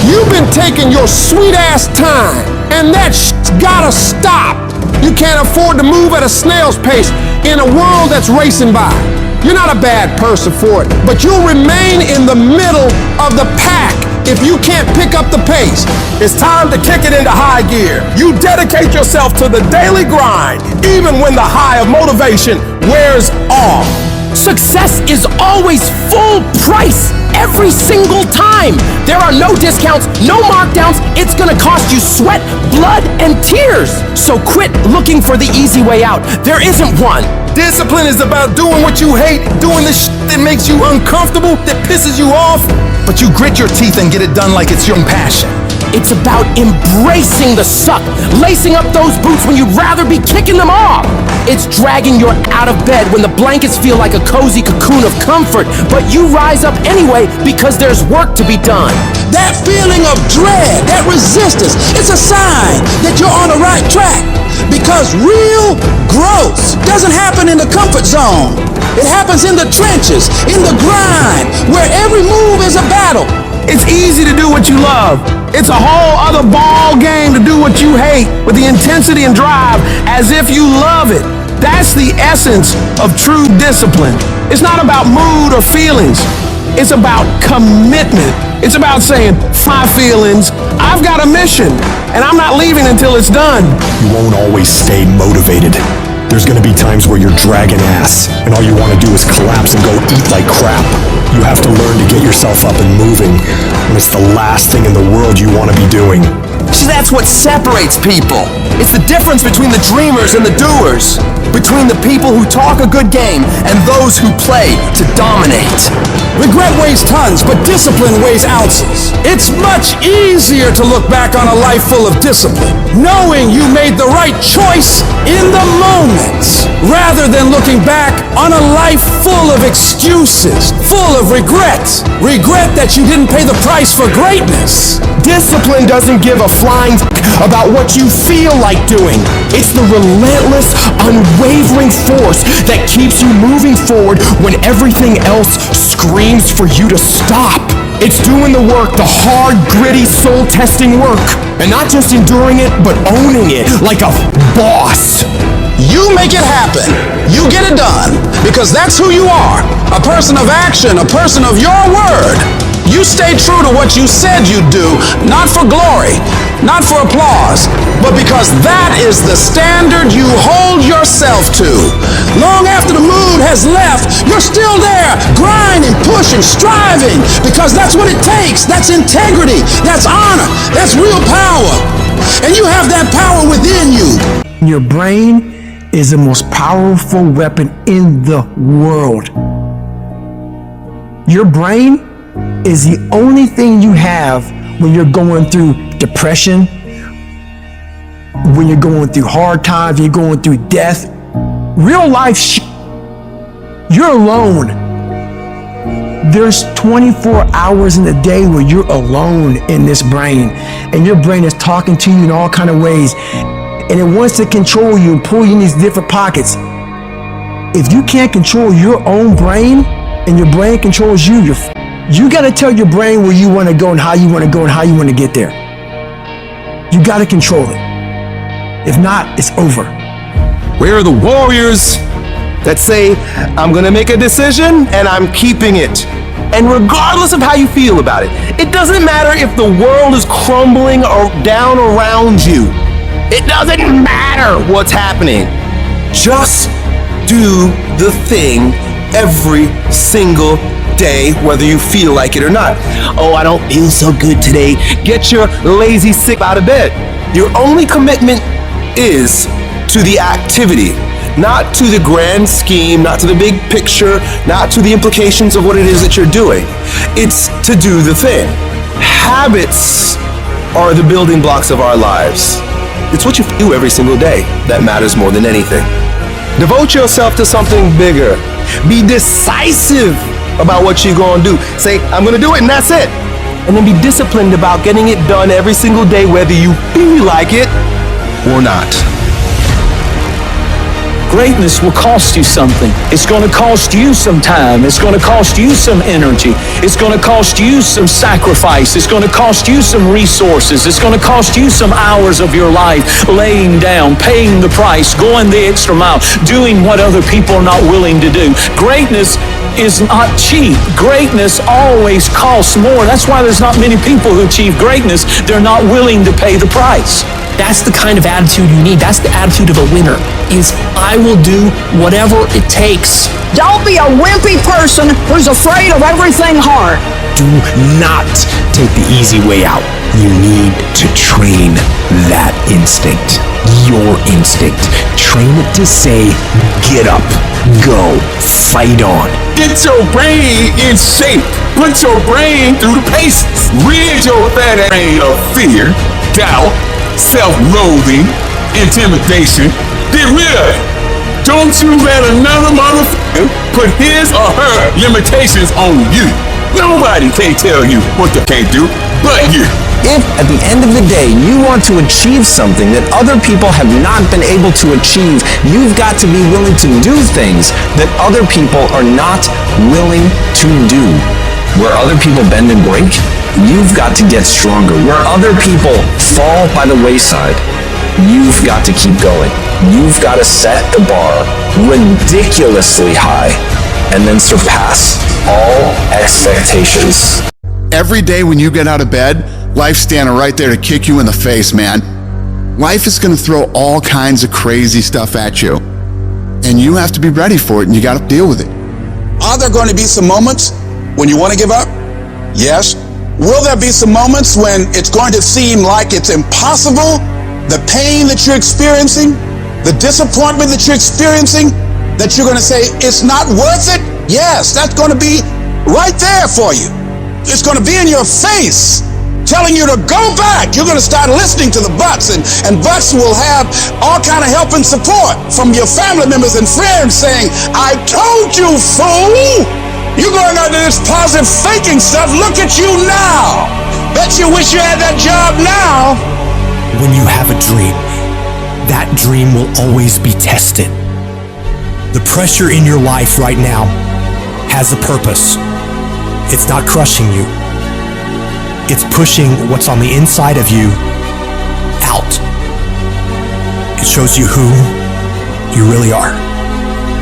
You've been taking your sweet ass time, and that shit's gotta stop. You can't afford to move at a snail's pace in a world that's racing by. You're not a bad person for it, but you'll remain in the middle of the pack if you can't pick up the pace. It's time to kick it into high gear. You dedicate yourself to the daily grind, even when the high of motivation wears off. Success is always full price every single time. There are no discounts, no markdowns. It's gonna cost you sweat, blood, and tears. So quit looking for the easy way out. There isn't one. Discipline is about doing what you hate, doing the shit that makes you uncomfortable, that pisses you off, but you grit your teeth and get it done like it's your passion. It's about embracing the suck, lacing up those boots when you'd rather be kicking them off. It's dragging you out of bed when the blankets feel like a cozy cocoon of comfort, but you rise up anyway because there's work to be done. That feeling of dread, that resistance, it's a sign that you're on the right track. Because real growth doesn't happen in the comfort zone. It happens in the trenches, in the grind, where every move is a battle. It's easy to do what you love. It's a whole other ball game to do what you hate with the intensity and drive as if you love it. That's the essence of true discipline. It's not about mood or feelings. It's about commitment. It's about saying, my feelings, I've got a mission, and I'm not leaving until it's done. You won't always stay motivated. There's gonna be times where you're dragging ass, and all you wanna do is collapse and go eat like crap. You have to learn to get yourself up and moving, and it's the last thing in the world you wanna be doing. See, that's what separates people. It's the difference between the dreamers and the doers. Between the people who talk a good game and those who play to dominate. Regret weighs tons, but discipline weighs ounces. It's much easier to look back on a life full of discipline, knowing you made the right choice in the moment, rather than looking back on a life full of excuses, full of regret. Regret that you didn't pay the price for greatness. Discipline doesn't give a flying about what you feel like doing. It's the relentless, unwavering force that keeps you moving forward when everything else screams for you to stop. It's doing the work, the hard, gritty, soul-testing work. And not just enduring it, but owning it like a boss. You make it happen. You get it done. Because that's who you are. A person of action, a person of your word. You stay true to what you said you'd do, not for glory, not for applause, but because that is the standard you hold yourself to. Long after the mood has left, you're still there, grinding, pushing, striving, because that's what it takes. That's integrity, that's honor, that's real power. And you have that power within you. Your brain is the most powerful weapon in the world. Your brain is the only thing you have when you're going through depression, when you're going through hard times, you're going through death. Real life, you're alone. There's 24 hours in a day where you're alone in this brain, and your brain is talking to you in all kinds of ways, and it wants to control you and pull you in these different pockets. If you can't control your own brain, and your brain controls you, you got to tell your brain where you want to go and how you want to go and how you want to get there. You got to control it. If not, it's over. Where are the warriors that say, I'm going to make a decision and I'm keeping it? And regardless of how you feel about it, it doesn't matter if the world is crumbling or down around you. It doesn't matter what's happening. Just do the thing every single day, whether you feel like it or not. Oh, I don't feel so good today. Get your lazy sick out of bed. Your only commitment is to the activity, not to the grand scheme, not to the big picture, not to the implications of what it is that you're doing. It's to do the thing. Habits are the building blocks of our lives. It's what you do every single day that matters more than anything. Devote yourself to something bigger. Be decisive about what you're going to do. Say, I'm going to do it, and that's it. And then be disciplined about getting it done every single day, whether you feel like it or not. Greatness will cost you something. It's going to cost you some time. It's going to cost you some energy. It's going to cost you some sacrifice. It's going to cost you some resources. It's going to cost you some hours of your life laying down, paying the price, going the extra mile, doing what other people are not willing to do. Greatness is not cheap. Greatness always costs more. That's why there's not many people who achieve greatness. They're not willing to pay the price. That's the kind of attitude you need. That's the attitude of a winner, is I will do whatever it takes. Don't be a wimpy person who's afraid of everything hard. Do not take the easy way out. You need to train that instinct. Your instinct. Train it to say, get up, go, fight on. Get your brain in shape. Put your brain through the paces. Rid your fat brain of fear, doubt, self-loathing, intimidation. Get rid of it. Don't you let another motherfucker put his or her limitations on you. Nobody can tell you what they can't do but you. If at the end of the day you want to achieve something that other people have not been able to achieve, you've got to be willing to do things that other people are not willing to do. Where other people bend and break, you've got to get stronger. Where other people fall by the wayside, you've got to keep going. You've got to set the bar ridiculously high and then surpass all expectations. Every day when you get out of bed, life's standing right there to kick you in the face, man. Life is going to throw all kinds of crazy stuff at you. And you have to be ready for it, and you got to deal with it. Are there going to be some moments when you want to give up? Yes. Will there be some moments when it's going to seem like it's impossible? The pain that you're experiencing, the disappointment that you're experiencing, that you're going to say, it's not worth it? Yes, that's going to be right there for you. It's going to be in your face, telling you to go back. You're going to start listening to the buts, and buts will have all kind of help and support from your family members and friends saying, I told you, fool. You're going under this positive thinking stuff. Look at you now. Bet you wish you had that job now. When you have a dream, that dream will always be tested. The pressure in your life right now has a purpose. It's not crushing you. It's pushing what's on the inside of you out. It shows you who you really are.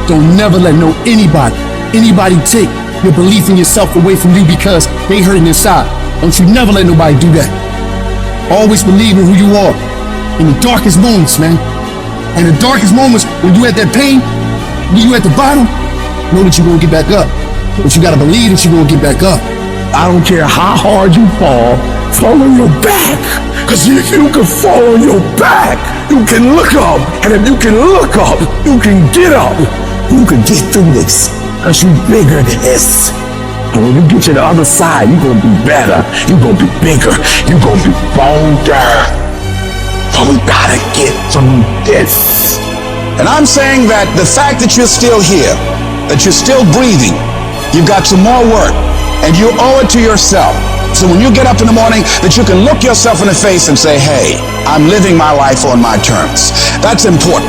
Don't never let anybody take your belief in yourself away from you because they hurting inside. Don't you never let nobody do that. Always believe in who you are in the darkest moments, man. And the darkest moments when you at that pain, when you at the bottom, know that you're gonna get back up. But you gotta believe that you're gonna get back up. I don't care how hard you fall on your back. Cause if you can fall on your back, you can look up. And if you can look up, you can get up. You can get through this. Cause you're bigger than this. And when you get to the other side, you're gonna be better. You're gonna be bigger. You're gonna be bolder. But we gotta get through this. And I'm saying that the fact that you're still here, that you're still breathing, you've got some more work, and you owe it to yourself. So when you get up in the morning, that you can look yourself in the face and say, hey, I'm living my life on my terms. That's important.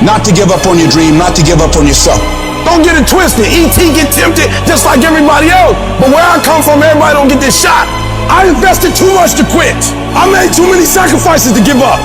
Not to give up on your dream, not to give up on yourself. Don't get it twisted. E.T. get tempted just like everybody else. But where I come from, everybody don't get this shot. I invested too much to quit. I made too many sacrifices to give up.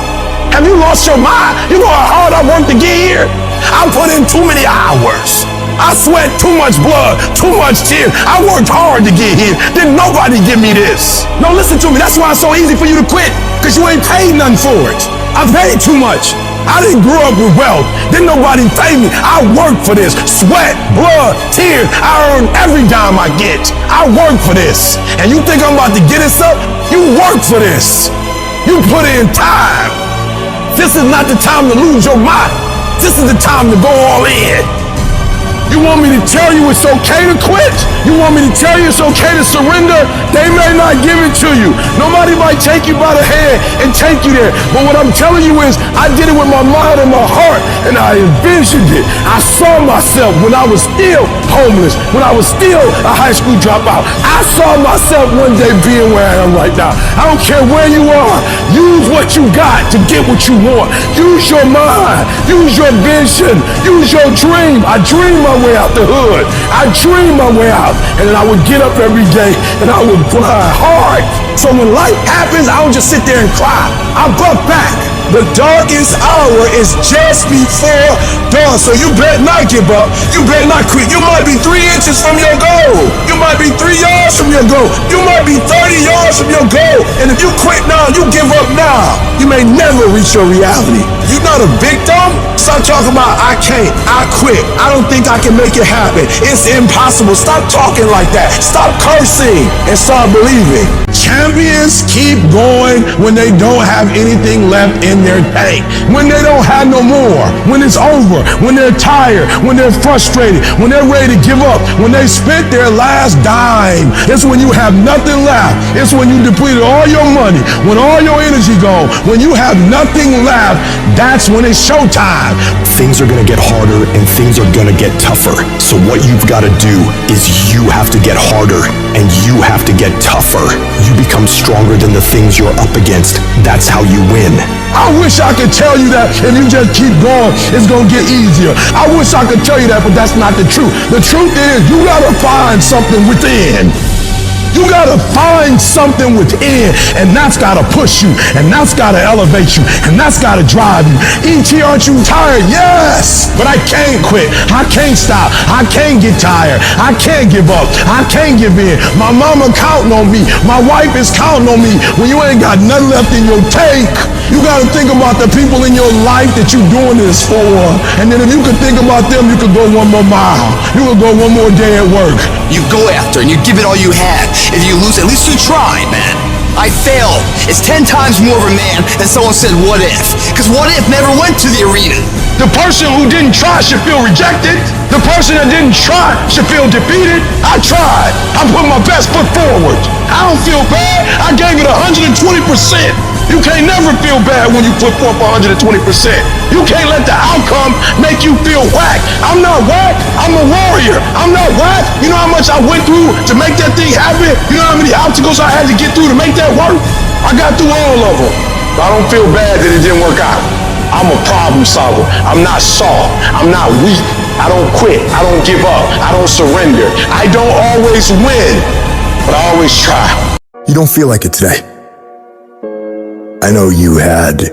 Have you lost your mind? You know how hard I worked to get here? I put in too many hours. I sweat too much blood, too much tears. I worked hard to get here. Didn't nobody give me this. No, listen to me. That's why it's so easy for you to quit. Because you ain't paid nothing for it. I paid too much. I didn't grow up with wealth. Didn't nobody pay me. I worked for this. Sweat, blood, tears. I earn every dime I get. I work for this. And you think I'm about to get this up? You work for this. You put in time. This is not the time to lose your mind. This is the time to go all in. You want me to tell you it's okay to quit? You want me to tell you it's okay to surrender? They may not give it to you. Nobody might take you by the hand and take you there. But what I'm telling you is, I did it with my mind and my heart, and I envisioned it. I saw myself when I was still homeless, when I was still a high school dropout. I saw myself one day being where I am right now. I don't care where you are. Use what you got to get what you want. Use your mind. Use your vision. Use your dream. I dreamed my way out the hood. I dreamed my way out. And then I would get up every day and I would grind hard. So when life happens, I don't just sit there and cry. I buck back. The darkest hour is just before dawn. So you better not give up. You better not quit. You might be 3 inches from your goal. You might be 3 yards from your goal. You might be 30 yards from your goal. And if you quit now, you give up now, you may never reach your reality. You're not a victim. Stop talking about I can't, I quit, I don't think I can make it happen, it's impossible. Stop talking like that. Stop cursing and start believing. Champions keep going when they don't have anything left in their tank. When they don't have no more. When it's over. When they're tired. When they're frustrated. When they're ready to give up. When they spent their last dime. It's when you have nothing left. It's when you depleted all your money. When all your energy gone. When you have nothing left, that's when it's showtime. Things are gonna get harder and things are gonna get tougher. So what you've gotta do is you have to get harder and you have to get tougher. You become stronger than the things you're up against. That's how you win. I wish I could tell you that if you just keep going, it's gonna get easier. I wish I could tell you that, but that's not the truth. The truth is, you gotta find something within. You gotta find something within, and that's gotta push you, and that's gotta elevate you, and that's gotta drive you. E.T., aren't you tired? Yes, but I can't quit. I can't stop. I can't get tired. I can't give up. I can't give in. My mama counting on me. My wife is counting on me. When you ain't got nothing left in your tank, you gotta think about the people in your life that you're doing this for. And then if you could think about them, you could go one more mile. You could go one more day at work. You go after and you give it all you had. If you lose, at least you tried, man. I failed. It's 10 times more of a man than someone said, what if? Because what if never went to the arena. The person who didn't try should feel rejected. The person that didn't try should feel defeated. I tried. I put my best foot forward. I don't feel bad. I gave it 120%. You can't never feel bad when you put forth 120%. You can't let the outcome make you feel whack. I'm not whack. I'm a warrior. I'm not whack. You know how much I went through to make that thing happen? You know how many obstacles I had to get through to make that work? I got through all of them. I don't feel bad that it didn't work out. I'm a problem solver. I'm not soft. I'm not weak. I don't quit. I don't give up. I don't surrender. I don't always win, but I always try. You don't feel like it today. I know you had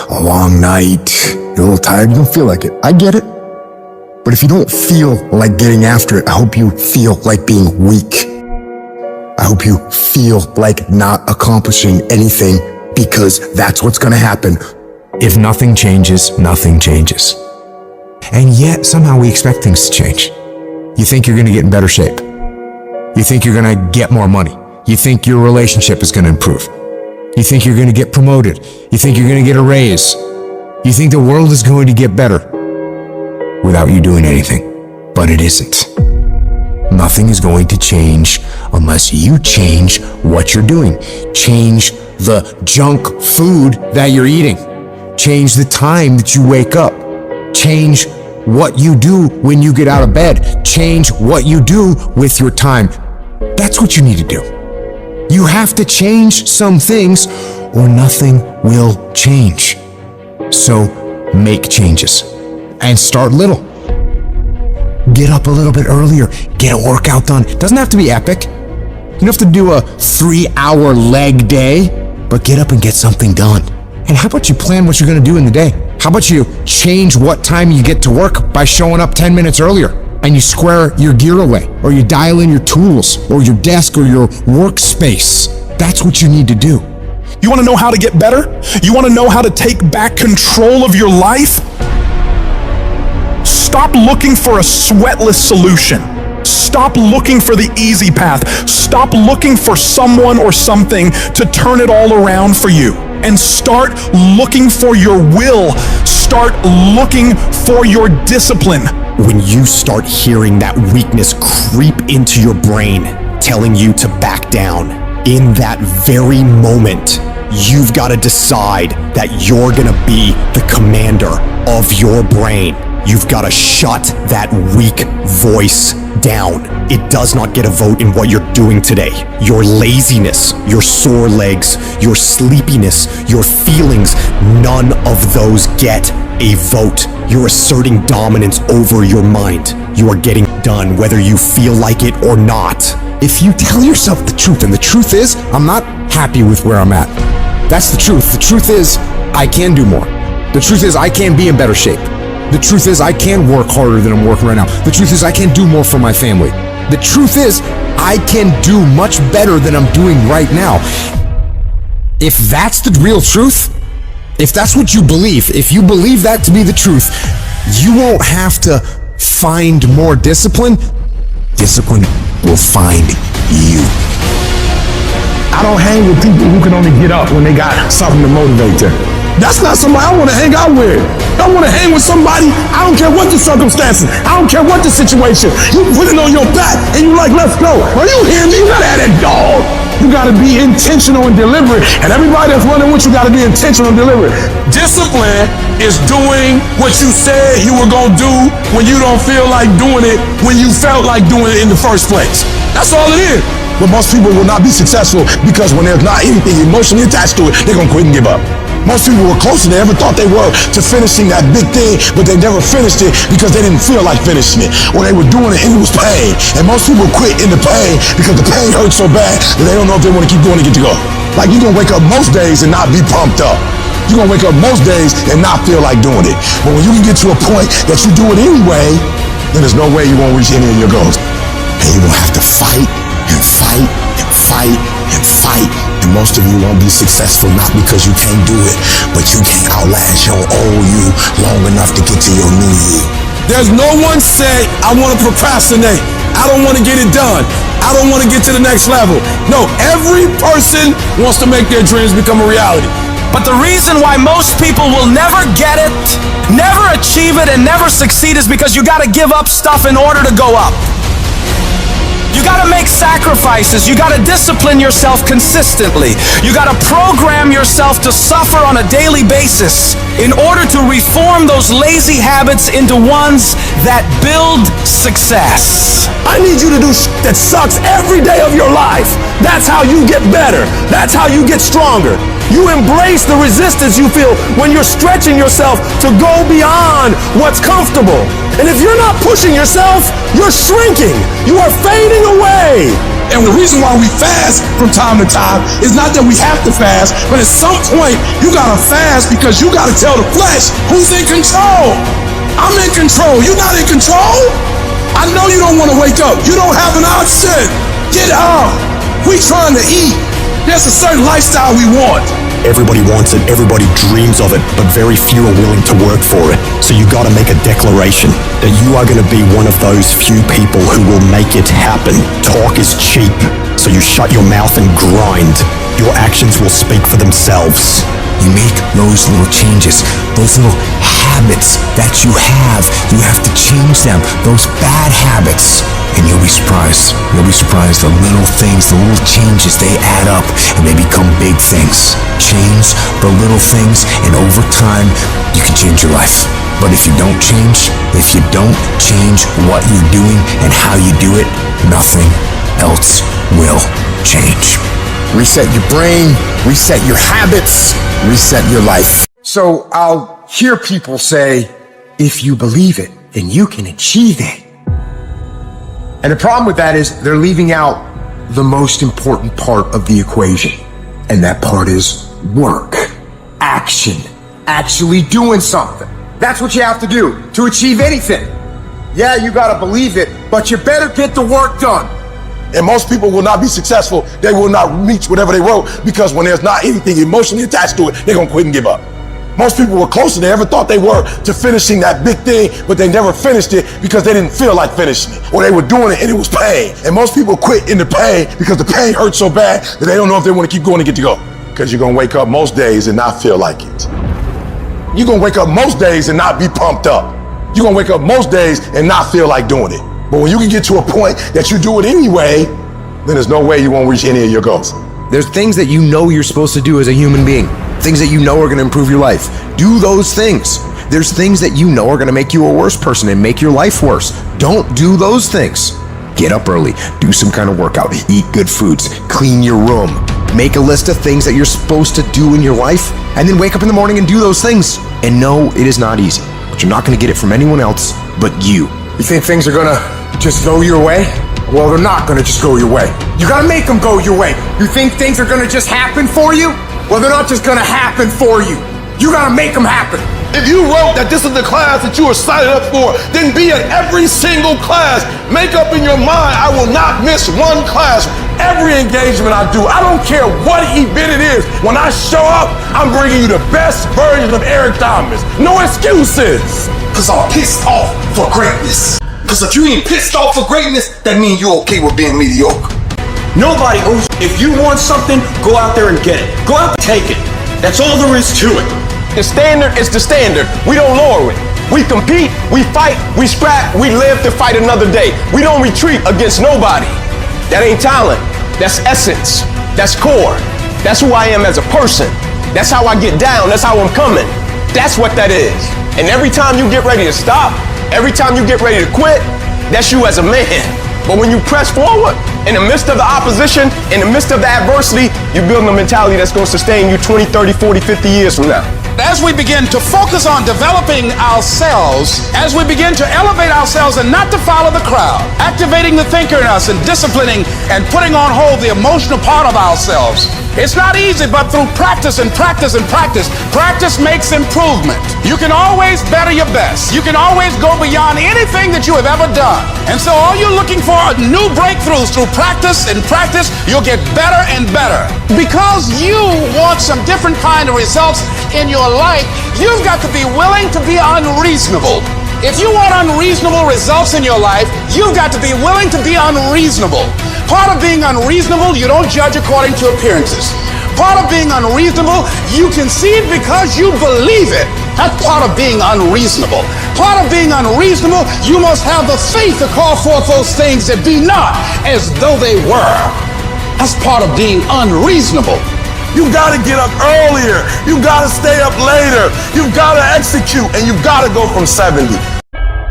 a long night, you're a little tired, you don't feel like it. I get it. But if you don't feel like getting after it, I hope you feel like being weak. I hope you feel like not accomplishing anything, because that's what's gonna happen. If nothing changes, nothing changes. And yet, somehow we expect things to change. You think you're gonna get in better shape. You think you're gonna get more money. You think your relationship is gonna improve. You think you're gonna get promoted. You think you're gonna get a raise. You think the world is going to get better without you doing anything. But it isn't. Nothing is going to change unless you change what you're doing. Change the junk food that you're eating. Change the time that you wake up. Change what you do when you get out of bed. Change what you do with your time. That's what you need to do. You have to change some things or nothing will change. So make changes and start little. Get up a little bit earlier. Get a workout done. It doesn't have to be epic. You don't have to do a 3-hour leg day, but get up and get something done. And how about you plan what you're going to do in the day? How about you change what time you get to work by showing up 10 minutes earlier? And you square your gear away, or you dial in your tools, or your desk, or your workspace. That's what you need to do. You want to know how to get better? You want to know how to take back control of your life? Stop looking for a sweatless solution. Stop looking for the easy path. Stop looking for someone or something to turn it all around for you. And start looking for your will. Start looking for your discipline. when you start hearing that weakness creep into your brain, telling you to back down, in that very moment, you've got to decide that you're gonna be the commander of your brain. You've got to shut that weak voice down. It does not get a vote in what you're doing today. Your laziness, your sore legs, your sleepiness, your feelings, none of those get a vote. You're asserting dominance over your mind. You are getting done whether you feel like it or not. If you tell yourself the truth, and the truth is, I'm not happy with where I'm at. That's the truth. The truth is, I can do more. The truth is, I can be in better shape. The truth is, I can work harder than I'm working right now. The truth is, I can do more for my family. The truth is, I can do much better than I'm doing right now. If that's the real truth, if that's what you believe, if you believe that to be the truth, you won't have to find more discipline. Discipline will find you. I don't hang with people who can only get up when they got something to motivate them. That's not somebody I want to hang out with. I want to hang with somebody, I don't care what the circumstances, I don't care what the situation. You put it on your back and you like, let's go. Are you hearing me? You gotta have that dog. You gotta be intentional and deliberate. And everybody that's running with you gotta be intentional and deliberate. Discipline is doing what you said you were gonna do when you don't feel like doing it when you felt like doing it in the first place. That's all it is. But most people will not be successful because when there's not anything emotionally attached to it, they're gonna quit and give up. Most people were closer than they ever thought they were to finishing that big thing, but they never finished it because they didn't feel like finishing it, or they were doing it and it was pain. And most people quit in the pain because the pain hurts so bad that they don't know if they want to keep going to get to go. Like, you're gonna wake up most days and not be pumped up. You're gonna wake up most days and not feel like doing it. But when you can get to a point that you do it anyway, then there's no way you won't reach any of your goals. And you're gonna have to fight and fight and fight and fight. And most of you won't be successful not because you can't do it, but you can't outlast your old you long enough to get to your new you. There's no one say, I want to procrastinate. I don't want to get it done. I don't want to get to the next level. No, every person wants to make their dreams become a reality. But the reason why most people will never get it, never achieve it, and never succeed is because you gotta give up stuff in order to go up. You gotta make sacrifices. You gotta discipline yourself consistently. You gotta program yourself to suffer on a daily basis in order to reform those lazy habits into ones that build success. I need you to do that sucks every day of your life. That's how you get better. That's how you get stronger. You embrace the resistance you feel when you're stretching yourself to go beyond what's comfortable. And if you're not pushing yourself, you're shrinking. You are fading away. And the reason why we fast from time to time is not that we have to fast, but at some point you gotta fast because you gotta tell the flesh who's in control. I'm in control. You're not in control. I know you don't want to wake up. You don't have an option. Get up. We trying to eat. There's a certain lifestyle we want. Everybody wants it, everybody dreams of it, but very few are willing to work for it. So you gotta make a declaration that you are gonna be one of those few people who will make it happen. Talk is cheap, so you shut your mouth and grind. Your actions will speak for themselves. You make those little changes, those little habits that you have to change them, those bad habits. And you'll be surprised. You'll be surprised. The little things, the little changes, they add up and they become big things. Change the little things, and over time, you can change your life. But if you don't change what you're doing and how you do it, nothing else will change. Reset your brain, reset your habits, reset your life. So I'll hear people say, if you believe it, then you can achieve it. And the problem with that is they're leaving out the most important part of the equation. And that part is work, action, actually doing something. That's what you have to do to achieve anything. Yeah, you gotta believe it, but you better get the work done. And most people will not be successful. They will not reach whatever they wrote because when there's not anything emotionally attached to it, they're gonna quit and give up. Most people were closer than they ever thought they were to finishing that big thing, but they never finished it because they didn't feel like finishing it, or they were doing it and it was pain. And most people quit in the pain because the pain hurts so bad that they don't know if they want to keep going to get to go. Because you're gonna wake up most days and not feel like it. You're gonna wake up most days and not be pumped up. You're gonna wake up most days and not feel like doing it. But when you can get to a point that you do it anyway, then there's no way you won't reach any of your goals. There's things that you know you're supposed to do as a human being. Things that you know are gonna improve your life. Do those things. There's things that you know are gonna make you a worse person and make your life worse. Don't do those things. Get up early, do some kind of workout, eat good foods, clean your room. Make a list of things that you're supposed to do in your life, and then wake up in the morning and do those things. And no, it is not easy, but you're not gonna get it from anyone else but you. You think things are gonna just go your way? Well, they're not gonna just go your way. You gotta make them go your way. You think things are gonna just happen for you? Well, they're not just gonna happen for you. You gotta make them happen. If you wrote that this is the class that you were signed up for, then be at every single class. Make up in your mind, I will not miss one class. Every engagement I do, I don't care what event it is. When I show up, I'm bringing you the best version of Eric Thomas. No excuses. Cause I'm pissed off for greatness. Cause if you ain't pissed off for greatness, that means you're okay with being mediocre. Nobody owes you. If you want something, go out there and get it. Go out and take it. That's all there is to it. The standard is the standard. We don't lower it. We compete, we fight, we scrap, we live to fight another day. We don't retreat against nobody. That ain't talent. That's essence. That's core. That's who I am as a person. That's how I get down. That's how I'm coming. That's what that is. And every time you get ready to stop, every time you get ready to quit, that's you as a man. But when you press forward, in the midst of the opposition, in the midst of the adversity, you're building a mentality that's going to sustain you 20, 30, 40, 50 years from now. As we begin to focus on developing ourselves, as we begin to elevate ourselves and not to follow the crowd, activating the thinker in us and disciplining and putting on hold the emotional part of ourselves, it's not easy, but through practice and practice and practice, practice makes improvement. You can always better your best. You can always go beyond anything that you have ever done. And so all you're looking for are new breakthroughs through practice and practice. You'll get better and better. Because you want some different kind of results in your life, you've got to be willing to be unreasonable. If you want unreasonable results in your life, you've got to be willing to be unreasonable. Part of being unreasonable, you don't judge according to appearances. Part of being unreasonable, you concede because you believe it. That's part of being unreasonable. Part of being unreasonable, you must have the faith to call forth those things that be not as though they were. That's part of being unreasonable. You gotta get up earlier. You gotta stay up later. You gotta execute, and you gotta go from 70.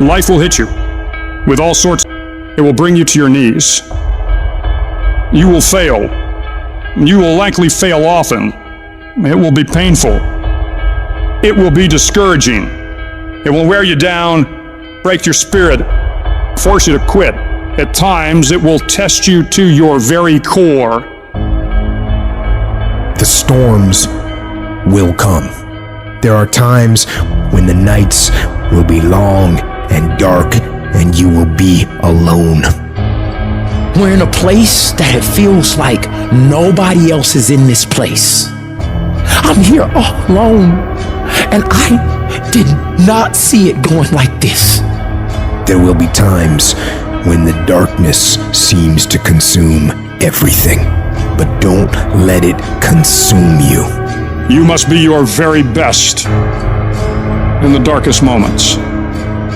Life will hit you with all sorts. It will bring you to your knees. You will fail. You will likely fail often. It will be painful. It will be discouraging. It will wear you down, break your spirit, force you to quit. At times, it will test you to your very core. The storms will come. There are times when the nights will be long and dark, and you will be alone. We're in a place that it feels like nobody else is in this place. I'm here all alone, and I did not see it going like this. There will be times when the darkness seems to consume everything, but don't let it consume you. You must be your very best in the darkest moments.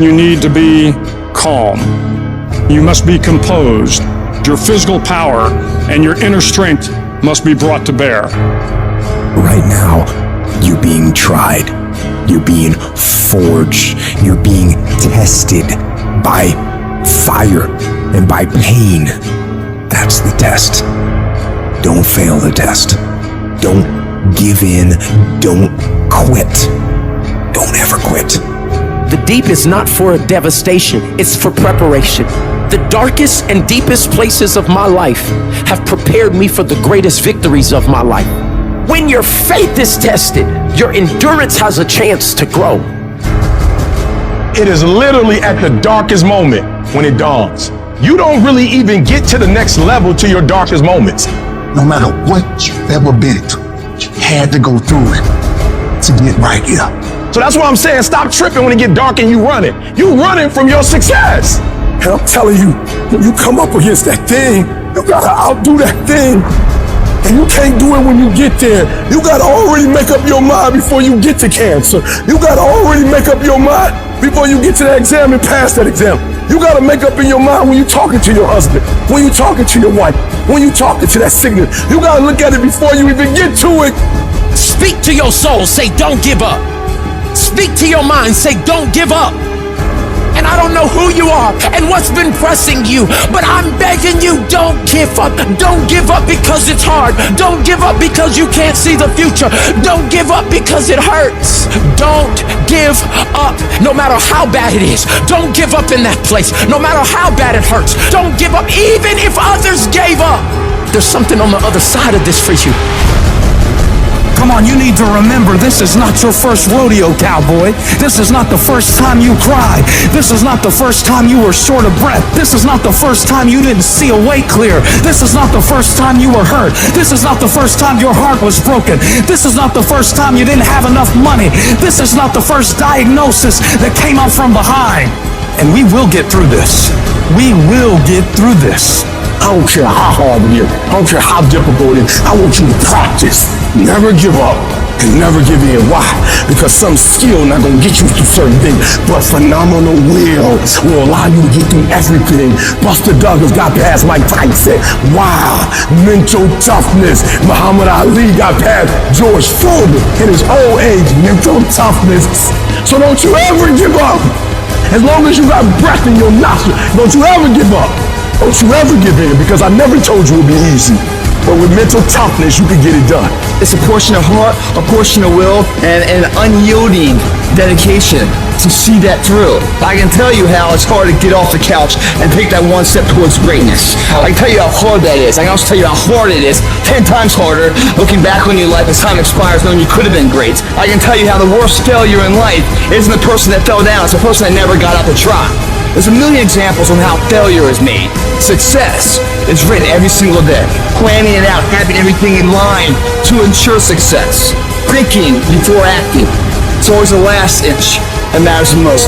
You need to be calm. You must be composed. Your physical power and your inner strength must be brought to bear. Right now, you're being tried. You're being forged. You're being tested by fire and by pain. That's the test. Don't fail the test. Don't give in. Don't quit. Don't ever quit. The deep is not for a devastation, it's for preparation. The darkest and deepest places of my life have prepared me for the greatest victories of my life. When your faith is tested, your endurance has a chance to grow. It is literally at the darkest moment when it dawns. You don't really even get to the next level to your darkest moments. No matter what you've ever been through, you had to go through it to get right here. So that's why I'm saying stop tripping when it get dark and you running. You running from your success. And I'm telling you, when you come up against that thing, you gotta outdo that thing. And you can't do it when you get there. You gotta already make up your mind before you get to cancer. You gotta already make up your mind before you get to that exam and pass that exam. You gotta make up in your mind when you're talking to your husband, when you're talking to your wife, when you're talking to that sickness. You gotta look at it before you even get to it. Speak to your soul, say don't give up. Speak to your mind, say don't give up. And I don't know who you are and what's been pressing you, but I'm begging you, don't give up. Don't give up because it's hard. Don't give up because you can't see the future. Don't give up because it hurts. Don't give up no matter how bad it is. Don't give up in that place no matter how bad it hurts. Don't give up even if others gave up. There's something on the other side of this for you. Come on, you need to remember, this is not your first rodeo, cowboy. This is not the first time you cried. This is not the first time you were short of breath. This is not the first time you didn't see a way clear. This is not the first time you were hurt. This is not the first time your heart was broken. This is not the first time you didn't have enough money. This is not the first diagnosis that came up from behind. And we will get through this. We will get through this. I don't care how hard it is. I don't care how difficult it is. I want you to practice. Never give up and never give in. Why? Because some skill not gonna get you through certain things, but phenomenal will allow you to get through everything. Buster Douglas got past Mike Tyson. Wow. Mental toughness. Muhammad Ali got past George Foreman in his old age. Mental toughness. So don't you ever give up. As long as you got breath in your nostril, don't you ever give up. Don't you ever give in, because I never told you it would be easy. But with mental toughness, you can get it done. It's a portion of heart, a portion of will, and an unyielding dedication to see that through. I can tell you how it's hard to get off the couch and take that one step towards greatness. I can tell you how hard that is. I can also tell you how hard it is, 10 times harder, looking back on your life as time expires knowing you could have been great. I can tell you how the worst failure in life isn't the person that fell down, it's the person that never got up to try. There's a million examples on how failure is made. Success is written every single day. Planning it out, having everything in line to ensure success. Thinking before acting. It's always the last inch that matters the most.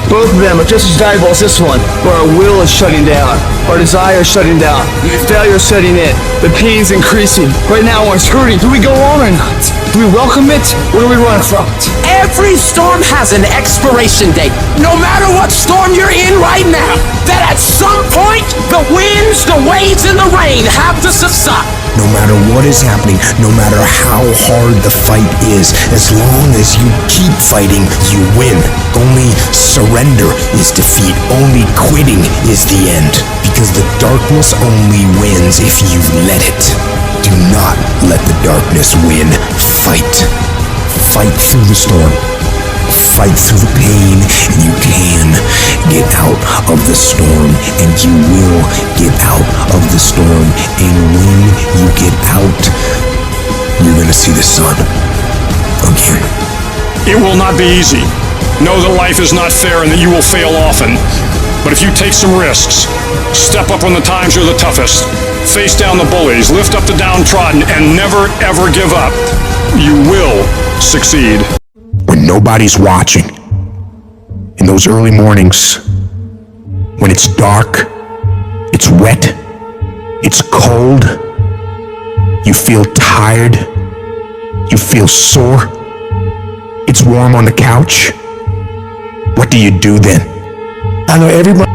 Both of them are just as valuable as this one, where our will is shutting down, our desire is shutting down, failure is setting in, the pain's increasing. Right now when it's hurting, do we go on or not? Do we welcome it, or do we run from it? Every storm has an expiration date. No matter what storm you're in right now, that at some point, the winds, the waves, and the rain have to subside. No matter what is happening, no matter how hard the fight is, as long as you keep fighting, you win. Only surrender is defeat. Only quitting is the end. Because the darkness only wins if you let it. Do not let the darkness win. Fight. Fight through the storm. Fight through the pain, and you can get out of the storm, and you will get out of the storm. And when you get out, you're gonna see the sun again. It will not be easy. Know that life is not fair and that you will fail often. But if you take some risks, step up when the times are the toughest, face down the bullies, lift up the downtrodden, and never ever give up, you will succeed. When nobody's watching, in those early mornings, when it's dark, it's wet, it's cold, you feel tired, you feel sore, it's warm on the couch, what do you do then? I know everybody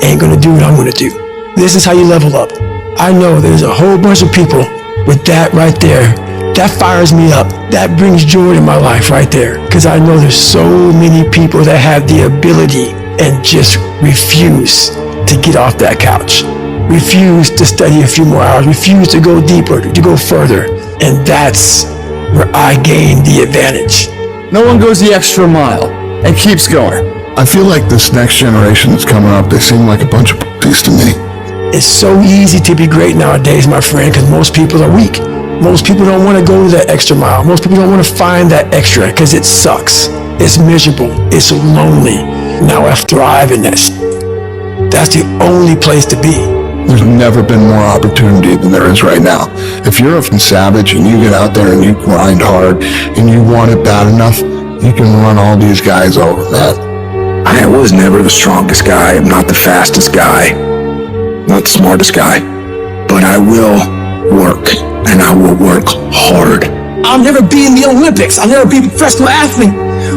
ain't gonna do what I'm gonna do. This is how you level up. I know there's a whole bunch of people with that right there. That fires me up. That brings joy to my life right there. Because I know there's so many people that have the ability and just refuse to get off that couch. Refuse to study a few more hours. Refuse to go deeper, to go further. And that's where I gain the advantage. No one goes the extra mile and keeps going. I feel like this next generation that's coming up, they seem like a bunch of pussies to me. It's so easy to be great nowadays, my friend, because most people are weak. Most people don't want to go that extra mile. Most people don't want to find that extra because it sucks. It's miserable. It's lonely. Now I thrive in that. That's the only place to be. There's never been more opportunity than there is right now. If you're a savage and you get out there and you grind hard and you want it bad enough, you can run all these guys over, man. I was never the strongest guy. I'm not the fastest guy. Not the smartest guy. But I will work. And I will work hard. I'll never be in the Olympics. I'll never be a professional athlete.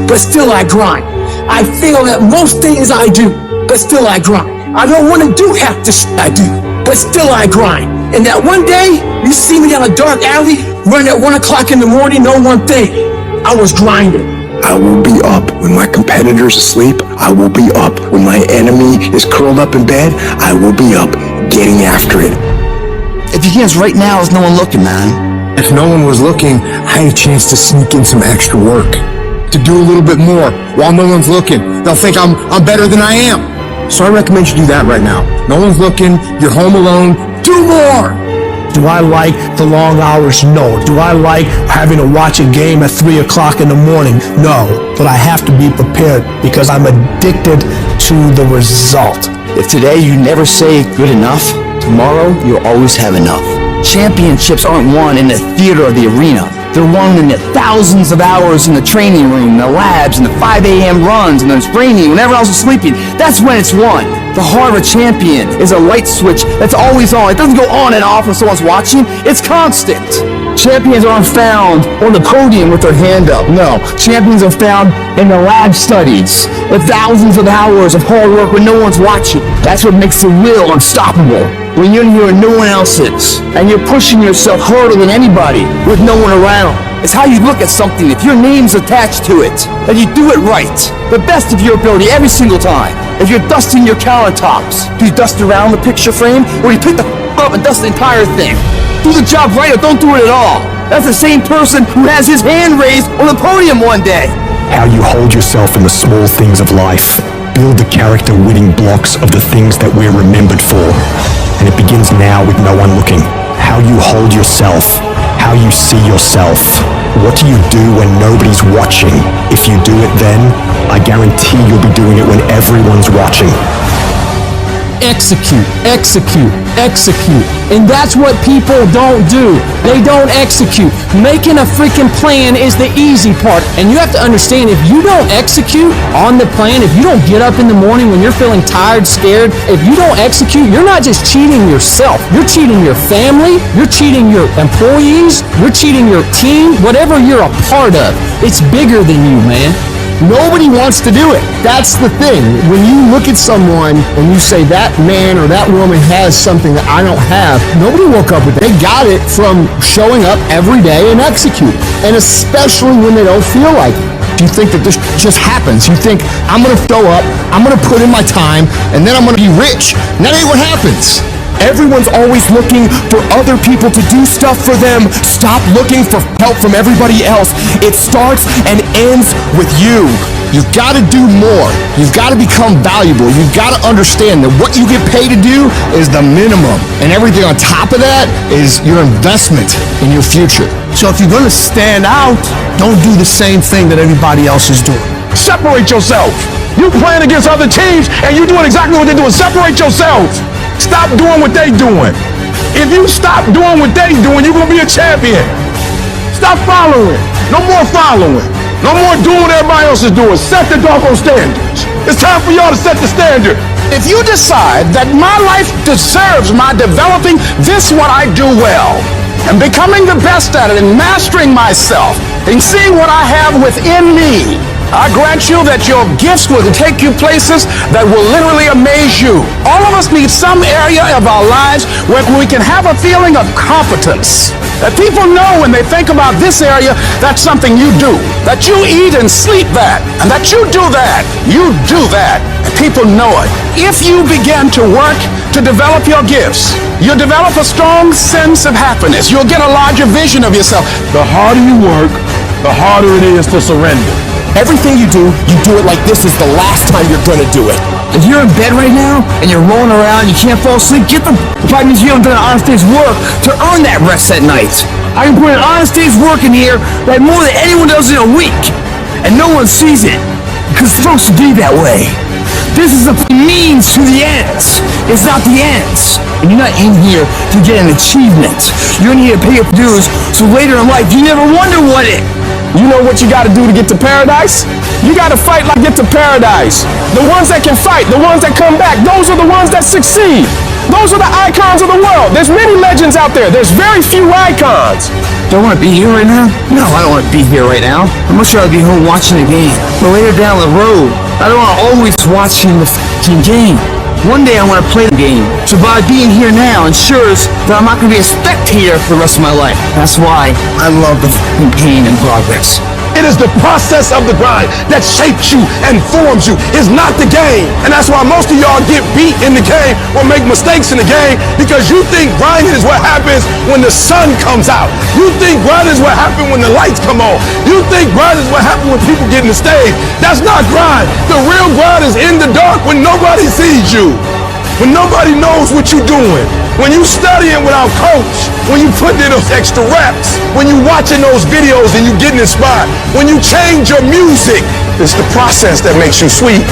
But still I grind. I fail at most things I do, but still I grind. I don't want to do half the shit I do, but still I grind. And that one day, you see me down a dark alley, running at 1 o'clock in the morning, know one thing, I was grinding. I will be up when my competitor's asleep. I will be up when my enemy is curled up in bed. I will be up getting after it. If you can't right now, there's no one looking, man. If no one was looking, I had a chance to sneak in some extra work. To do a little bit more while no one's looking. They'll think I'm better than I am. So I recommend you do that right now. No one's looking, you're home alone, do more! Do I like the long hours? No. Do I like having to watch a game at 3 o'clock in the morning? No. But I have to be prepared because I'm addicted to the result. If today you never say good enough, tomorrow you'll always have enough. Championships aren't won in the theater or the arena. They're won in the thousands of hours in the training room, the labs, and the 5 a.m. runs, and then it's raining, whenever else is sleeping. That's when it's won. The heart of a champion is a light switch that's always on. It doesn't go on and off when someone's watching. It's constant. Champions aren't found on the podium with their hand up. No, champions are found in the lab studies, with thousands of hours of hard work when no one's watching. That's what makes the will unstoppable. When you're here and no one else is, and you're pushing yourself harder than anybody with no one around. It's how you look at something. If your name's attached to it, then you do it right. The best of your ability every single time. If you're dusting your countertops, do you dust around the picture frame, or do you pick the up and dust the entire thing? Do the job right or don't do it at all. That's the same person who has his hand raised on the podium one day. How you hold yourself in the small things of life. Build the character-winning blocks of the things that we're remembered for. And it begins now with no one looking. How you hold yourself. How you see yourself. What do you do when nobody's watching? If you do it then, I guarantee you'll be doing it when everyone's watching. Execute, execute, execute. And that's what people don't do. They don't execute. Making a freaking plan is the easy part. And you have to understand, if you don't execute on the plan, if you don't get up in the morning when you're feeling tired, scared, if you don't execute, you're not just cheating yourself. You're cheating your family. You're cheating your employees. You're cheating your team. Whatever you're a part of, it's bigger than you, man. Nobody wants to do it. That's the thing. When you look at someone and you say that man or that woman has something that I don't have, nobody woke up with it. They got it from showing up every day and executing. And especially when they don't feel like it. You think that this just happens. You think, I'm going to show up, I'm going to put in my time, and then I'm going to be rich. And that ain't what happens. Everyone's always looking for other people to do stuff for them. Stop looking for help from everybody else. It starts and ends with you. You've got to do more. You've got to become valuable. You've got to understand that what you get paid to do is the minimum. And everything on top of that is your investment in your future. So if you're going to stand out, don't do the same thing that everybody else is doing. Separate yourself. You playing against other teams and you doing exactly what they're doing. Separate yourself. Stop doing what they doing. If you stop doing what they doing, you're going to be a champion. Stop following. No more following. No more doing what everybody else is doing. Set the doggone standards. It's time for y'all to set the standard. If you decide that my life deserves my developing this what I do well, and becoming the best at it and mastering myself and seeing what I have within me, I grant you that your gifts will take you places that will literally amaze you. All of us need some area of our lives where we can have a feeling of competence. That people know when they think about this area, that's something you do. That you eat and sleep that. And that you do that. You do that. And people know it. If you begin to work to develop your gifts, you'll develop a strong sense of happiness. You'll get a larger vision of yourself. The harder you work, the harder it is to surrender. Everything you do it like this is the last time you're gonna do it. If you're in bed right now and you're rolling around, you can't fall asleep, get the probably means you haven't done an honest day's work to earn that rest at night. I can put an honest day's work in here like more than anyone does in a week, and no one sees it because it's supposed to be that way. This is the means to the ends. It's not the ends. And you're not in here to get an achievement. You're in here to pay your dues so later in life you never wonder what it. You know what you gotta do to get to paradise? You gotta fight like get to paradise. The ones that can fight, the ones that come back, those are the ones that succeed. Those are the icons of the world. There's many legends out there. There's very few icons. Do I want to be here right now? No, I don't want to be here right now. I'm much rather be home watching the game. But later down the road, I don't want to always watching the f***ing game. One day I want to play the game. So by being here now ensures that I'm not going to be a spectator for the rest of my life. That's why I love the f***ing pain and progress. It is the process of the grind that shapes you and forms you. It's not the game. And that's why most of y'all get beat in the game or make mistakes in the game, because you think grinding is what happens when the sun comes out. You think grinding is what happens when the lights come on. You think grinding is what happens when people get in the stage. That's not grind. The real grind is in the dark when nobody sees you. When nobody knows what you're doing, when you studying without coach, when you putting in those extra reps, when you watching those videos and you getting inspired, when you change your music, it's the process that makes you sweet.